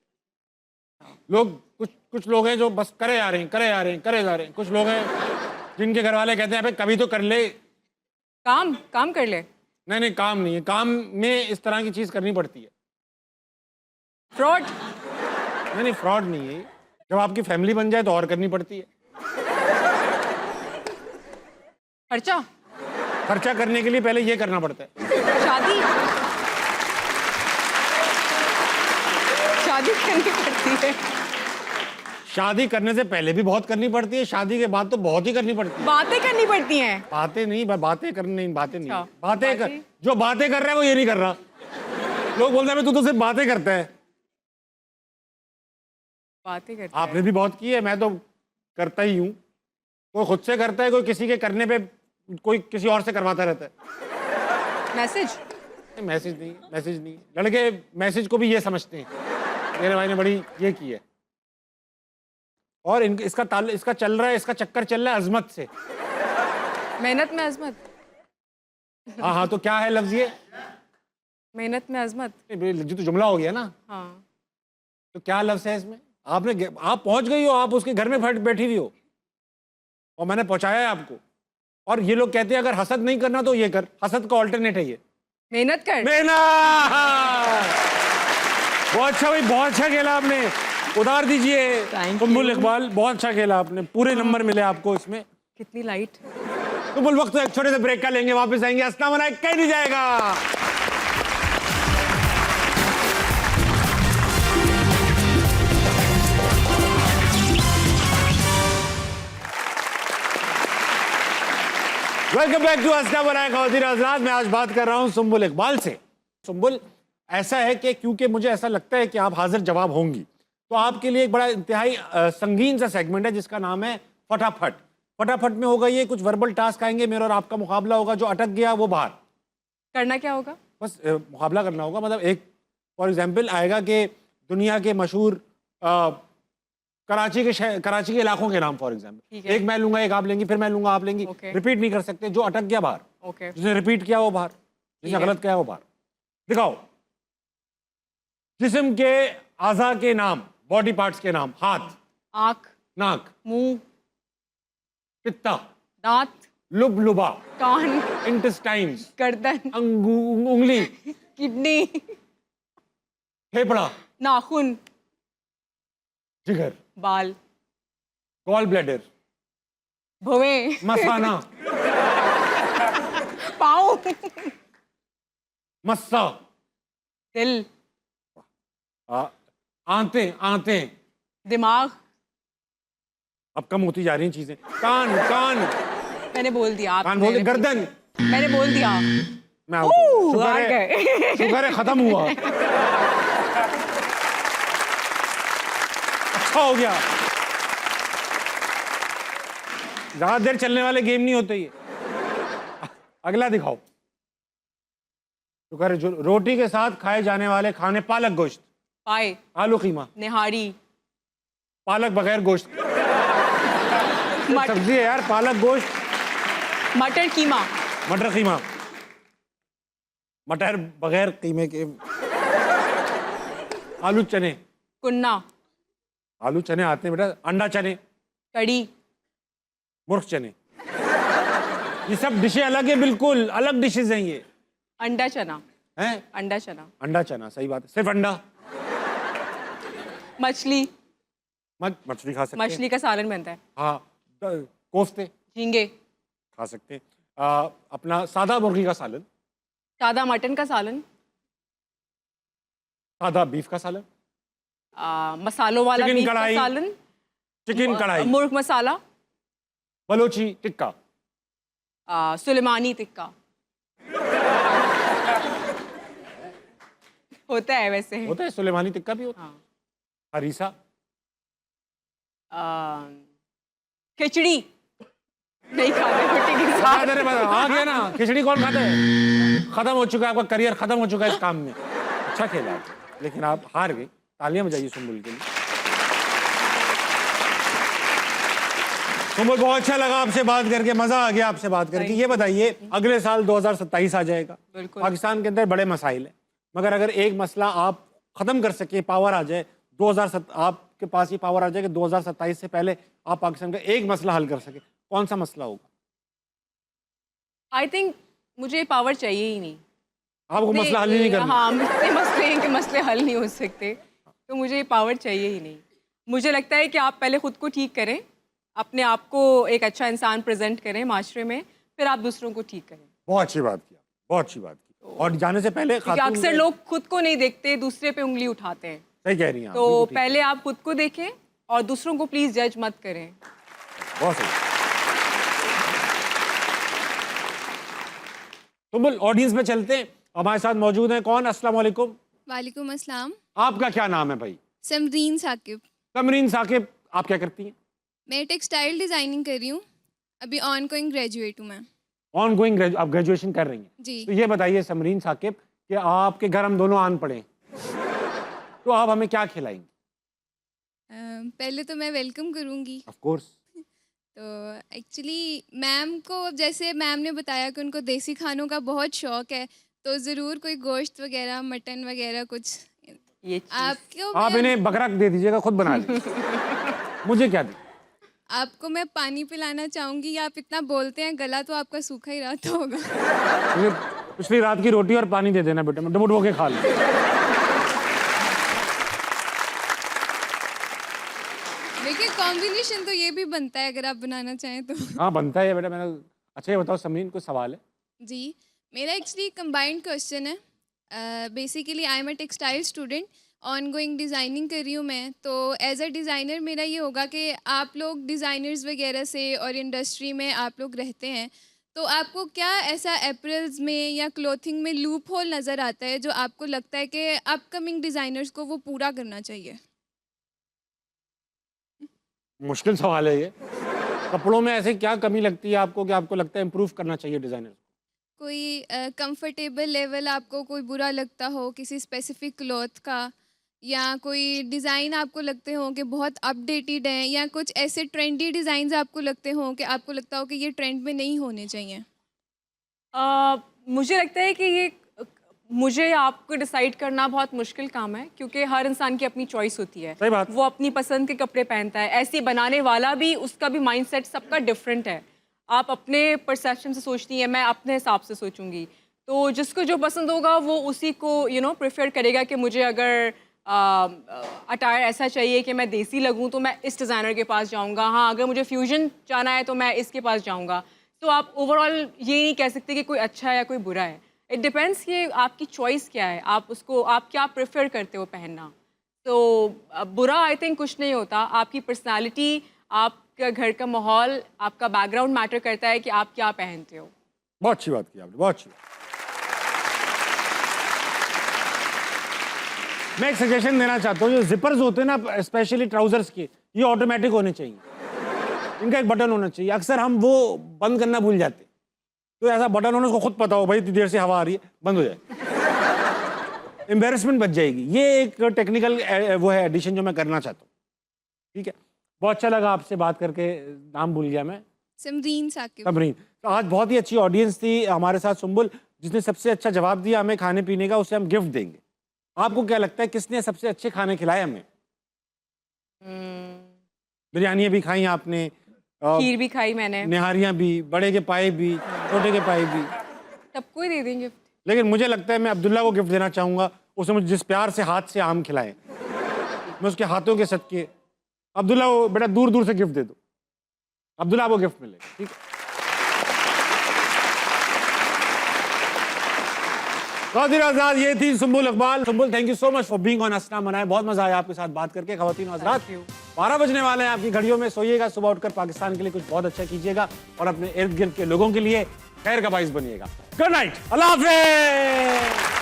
लोग कुछ लोग हैं जो बस करे आ रहे हैं, करे आ रहे हैं, करे जा रहे हैं। कुछ लोग हैं जिनके घर वाले कहते हैं भाई कभी तो कर ले। काम कर ले। नहीं नहीं, काम नहीं है, काम में इस तरह की चीज करनी पड़ती है। फ्रॉड। नहीं नहीं, फ्रॉड नहीं है। जब आपकी फैमिली बन जाए तो और करनी पड़ती है। खर्चा। खर्चा करने के लिए पहले ये करना पड़ता है। शादी। शादी करनी पड़ती है। शादी करने से पहले भी बहुत करनी पड़ती है, शादी के बाद तो बहुत ही करनी पड़ती है। बातें करनी पड़ती हैं। बातें नहीं, बातें करनी नहीं, बातें नहीं, अच्छा, बातें कर, बातें? जो बातें कर रहा है वो ये नहीं कर रहा। लोग बोलते हैं तू तो सिर्फ बातें करता है। बातें करते आपने भी बहुत की है, मैं तो करता ही हूँ। कोई खुद से करता है, कोई किसी के करने पे कोई किसी और से करवाता रहता है। मैसेज। मैसेज नहीं, मैसेज नहीं, लड़के मैसेज को भी ये समझते हैं। मेरे भाई ने बड़ी ये की है। और इसका चल रहा है, इसका चक्कर चल रहा है अजमत से। मेहनत में अजमत। हाँ हाँ, तो क्या है लफ्ज ये? मेहनत में अजमत। जो तो जुमला हो गया ना, हाँ। तो क्या लफ्ज है इसमें? आप पहुंच गई हो, आप उसके घर में बैठी हुई हो और मैंने पहुंचाया है आपको। और ये लोग कहते हैं अगर हसद नहीं करना तो ये कर। हसद का ऑल्टरनेट है ये मेहनत कर। मेहनत। बहुत अच्छा भाई, बहुत अच्छा खेला आपने। उतार दीजिए। Thank Sumbul you. इकबाल, बहुत अच्छा खेला आपने, पूरे नंबर मिले आपको इसमें। कितनी लाइट। सुम्बुल, वक्त एक छोटे से ब्रेक का लेंगे, वापस आएंगे। अस्ता मना कहीं नहीं जाएगा। वेलकम बैक टू अस्ता बनाए खवातीन हज़रात। मैं आज बात कर रहा हूं सुम्बुल इकबाल से। सुम्बुल, ऐसा है कि क्योंकि मुझे ऐसा लगता है कि आप हाजिर जवाब होंगी, तो आपके लिए एक बड़ा इंतहाई संगीन सा सेगमेंट है जिसका नाम है फटाफट। फटाफट में होगा ये, कुछ वर्बल टास्क आएंगे, मेरा और आपका मुकाबला होगा। जो अटक गया वो बाहर। करना क्या होगा? बस मुकाबला करना होगा। मतलब एक फॉर एग्जाम्पल आएगा कि दुनिया के मशहूर कराची के इलाकों के नाम फॉर एग्जाम्पल। ठीक है। एक मैं लूंगा, एक आप लेंगी, फिर मैं लूंगा, आप लेंगी। Okay. रिपीट नहीं कर सकते। जो अटक गया बाहर, ओके। जिसने रिपीट किया वो बाहर, जिसने है। गलत किया वो बाहर। दिखाओ। जिस्म के आज़ा के नाम बॉडी पार्ट्स के नाम। हाथ, आँख, नाक, मुंह, पित्ता, दांत, लुबलुबा, कान, इंटेस्टाइन्स, गर्दन, उंगली, किडनी, फेफड़ा, नाखून, जिगर, बाल, गॉल ब्लैडर, भवें, मसाना, पाँव, मस्सा, दिल, आंतें, आंतें, दिमाग। अब कम होती जा रही हैं चीजें। कान, कान, मैंने बोल दिया। आप कान बोल, गर्दन, मैंने बोल दिया। मैं out हूं। शुक्र आ है, गए। शुक्र है खत्म हुआ। अच्छा हो गया। ज्यादा देर चलने वाले गेम नहीं होते ये। अगला दिखाओ। शुक्र है, जो रोटी के साथ खाए जाने वाले खाने, पालक गोश्त, पाए, आलू कीमा, निहारी, पालक बगैर गोश्त, सब्जी है यार, पालक गोश्त, मटर कीमा, मटर कीमा, मटर बगैर कीमे के, आलू चने, कुन्ना, आलू चने आते हैं बेटा, अंडा चने, कड़ी, मूर्ख चने। ये सब डिशें अलग है, बिल्कुल अलग डिशेज हैं ये। अंडा चना, हैं? अंडा चना, अंडा चना, सही बात है। सिर्फ अंडा। मछली, मछली खा सकते हैं। मछली का सालन बनता है। हाँ, कोफ्ते झींगे, खा सकते हैं। अपना सादा मुर्गी का सालन, सादा मटन का सालन, सादा बीफ का सालन, मसालों वाला चिकन बीफ का कढ़ाई, सालन, चिकन कढ़ाई, मुर्ग मसाला, बलोची टिक्का, सुलेमानी टिक्का। होता है वैसे। होता है, सुलेमानी टिक्का भी होता है। हाँ। हरीसा, खिचड़ी नहीं खाते रोटी के साथ। आ गया ना, खिचड़ी कौन खाता है? खत्म हो चुका है, आपका करियर खत्म हो चुका है इस काम में। अच्छा खेला आप, लेकिन आप हार गए। तालियां बजाइए सुम्बुल के लिए। सुम्बुल, बहुत अच्छा लगा आपसे बात करके, मजा आ गया आपसे बात करके। ये बताइए, अगले साल 2027 आ जाएगा, पाकिस्तान के अंदर बड़े मसाइल है, मगर अगर एक मसला आप खत्म कर सके, पावर आ जाए, 2007 आपके पास ये पावर आ जाए कि 2027 से पहले आप पाकिस्तान का एक मसला हल कर सके, कौन सा मसला होगा? आई थिंक मुझे पावर चाहिए ही नहीं। आपको मसला हल ही नहीं करना। हाँ, इतने मसले हैं कि मसले हल नहीं हो सकते, तो मुझे पावर चाहिए ही नहीं। मुझे लगता है कि आप पहले खुद को ठीक करें, अपने आप को एक अच्छा इंसान प्रेजेंट करें माशरे में, फिर आप दूसरों को ठीक करें। बहुत अच्छी बात की, बहुत अच्छी बात की। और जाने से पहले क्योंकि अक्सर लोग खुद को नहीं देखते, दूसरे पे उंगली उठाते हैं। सही कह रही हैं आप, तो बिल्कुल ठीक। पहले आप खुद को देखें और दूसरों को प्लीज जज मत करें। बहुत सही। तो बोल, ऑडियंस में चलते हैं। हमारे साथ मौजूद हैं कौन? अस्सलाम वालेकुम। वालेकुम अस्सलाम। आपका क्या नाम है भाई? समरीन साकिब। समरीन साकिब, आप क्या करती हैं? मैं टेक्सटाइल डिज़ाइनिंग कर रही हूँ, अभी ऑन गोइंग ग्रेजुएट हूँ मैं। ऑन गोइंग आप ग्रेजुएशन कर रही हैं? जी। तो ये बताइए समरीन साकिब कि आपके घर हम दोनों आन पड़े, तो आप हमें क्या खिलाएंगे? पहले तो मैं वेलकम करूँगी। Of course. तो एक्चुअली मैम को, जैसे मैम ने बताया कि उनको देसी खानों का बहुत शौक है, तो ज़रूर कोई गोश्त वगैरह, मटन वगैरह कुछ। ये आपको आप इन्हें बकरा दे दीजिएगा, खुद बना ले। मुझे क्या दी? आपको मैं पानी पिलाना चाहूँगी। आप इतना बोलते हैं, गला तो आपका सूखा ही रहता होगा। मुझे पिछली रात की रोटी और पानी दे देना बेटा, मैं डुबो के खा लूँ। देखिए कॉम्बिनेशन तो ये भी बनता है अगर आप बनाना चाहें तो। हाँ बनता है बेटा। मैंने अच्छा ये बताओ समरीन, कोई सवाल है? जी, मेरा एक्चुअली कंबाइंड क्वेश्चन है। Basically I am a textile student, on going designing कर रही हूँ मैं। तो एज अ डिज़ाइनर मेरा ये होगा कि आप लोग डिज़ाइनर्स वगैरह से और इंडस्ट्री में आप लोग रहते हैं, तो आपको क्या ऐसा एप्रल्स में या क्लोथिंग में लूप होल नज़र आता है जो आपको लगता है कि अपकमिंग डिज़ाइनर्स को वो पूरा करना चाहिए? मुश्किल सवाल है ये। कपड़ों में ऐसे क्या कमी लगती है आपको कि आपको लगता है इम्प्रूव करना चाहिए डिज़ाइनर? कोई कंफर्टेबल लेवल आपको कोई बुरा लगता हो किसी स्पेसिफिक क्लॉथ का, या कोई डिज़ाइन आपको लगते हो कि बहुत अपडेटेड हैं, या कुछ ऐसे ट्रेंडी डिज़ाइंस आपको लगते हो कि आपको लगता हो कि ये ट्रेंड में नहीं होने चाहिए? मुझे लगता है कि ये मुझे आपको डिसाइड करना बहुत मुश्किल काम है क्योंकि हर इंसान की अपनी चॉइस होती है। सही बात। वो अपनी पसंद के कपड़े पहनता है, ऐसे बनाने वाला भी, उसका भी माइंडसेट सबका डिफरेंट है। आप अपने परसेप्शन से सोचती हैं, मैं अपने हिसाब से सोचूंगी। तो जिसको जो पसंद होगा वो उसी को प्रेफर करेगा कि मुझे अगर अटायर ऐसा चाहिए कि मैं देसी लगूं तो मैं इस डिज़ाइनर के पास जाऊंगा। हाँ, अगर मुझे फ्यूजन जाना है तो मैं इसके पास जाऊंगा। तो आप ओवरऑल ये नहीं कह सकते कि कोई अच्छा है या कोई बुरा है। इट डिपेंड्स कि आपकी चॉइस क्या है, आप क्या प्रेफर करते हो पहनना। तो बुरा आई थिंक कुछ नहीं होता। आपकी पर्सनालिटी, आपका घर का माहौल, आपका बैकग्राउंड मैटर करता है कि आप क्या पहनते हो। बहुत अच्छी बात की आपने, बहुत अच्छी। मैं एक सजेशन देना चाहता हूँ, जो जिपर्स होते हैं ना, स्पेशली ट्राउजर्स के, ये ऑटोमेटिक होने चाहिए। इनका एक बटन होना चाहिए। अक्सर हम वो बंद करना भूल जाते, तो ऐसा बटन होना, उसको खुद पता हो भाई इतनी देर से हवा आ रही है, बंद हो जाए, एम्बेरसमेंट बच जाएगी। ये एक टेक्निकल वो है एडिशन जो मैं करना चाहता हूँ। ठीक है, बहुत अच्छा लगा आपसे बात करके। नाम भूल गया मैं, समरीन साकिब। सबरीन। तो आज बहुत ही अच्छी ऑडियंस थी हमारे साथ। सुम्बुल, जिसने सबसे अच्छा जवाब दिया हमें खाने पीने का, उसे हम गिफ्ट देंगे। आपको क्या लगता है किसने सबसे अच्छे खाने खिलाए हमें? बिरयानी भी खाई आपने, खीर भी खाई मैंने, निहारियाँ भी, बड़े के पाए भी, छोटे के पाए भी। सबको ही दे देंगे। लेकिन मुझे लगता है मैं अब्दुल्ला को गिफ्ट देना चाहूँगा। उसने मुझे जिस प्यार से हाथ से आम खिलाए, मैं उसके हाथों के सदके अब्दुल्ला को बेटा दूर दूर से गिफ्ट दे दो। अब्दुल्ला को गिफ्ट मिलेगा, ठीक है। ख़वातीन हज़रात, ये थी Sumbul Iqbal. Sumbul, thank you so much for being on अस्ना मनाए। बहुत मजा आया आपके साथ बात करके। ख़वातीन हज़रात, 12 बजने वाले हैं आपकी घड़ियों में। सोइएगा, सुबह उठकर पाकिस्तान के लिए कुछ बहुत अच्छा कीजिएगा और अपने इर्द गिर्द के लोगों के लिए खैर का बाइस बनिएगा। गुड नाइट, अल्लाह हाफ़िज़।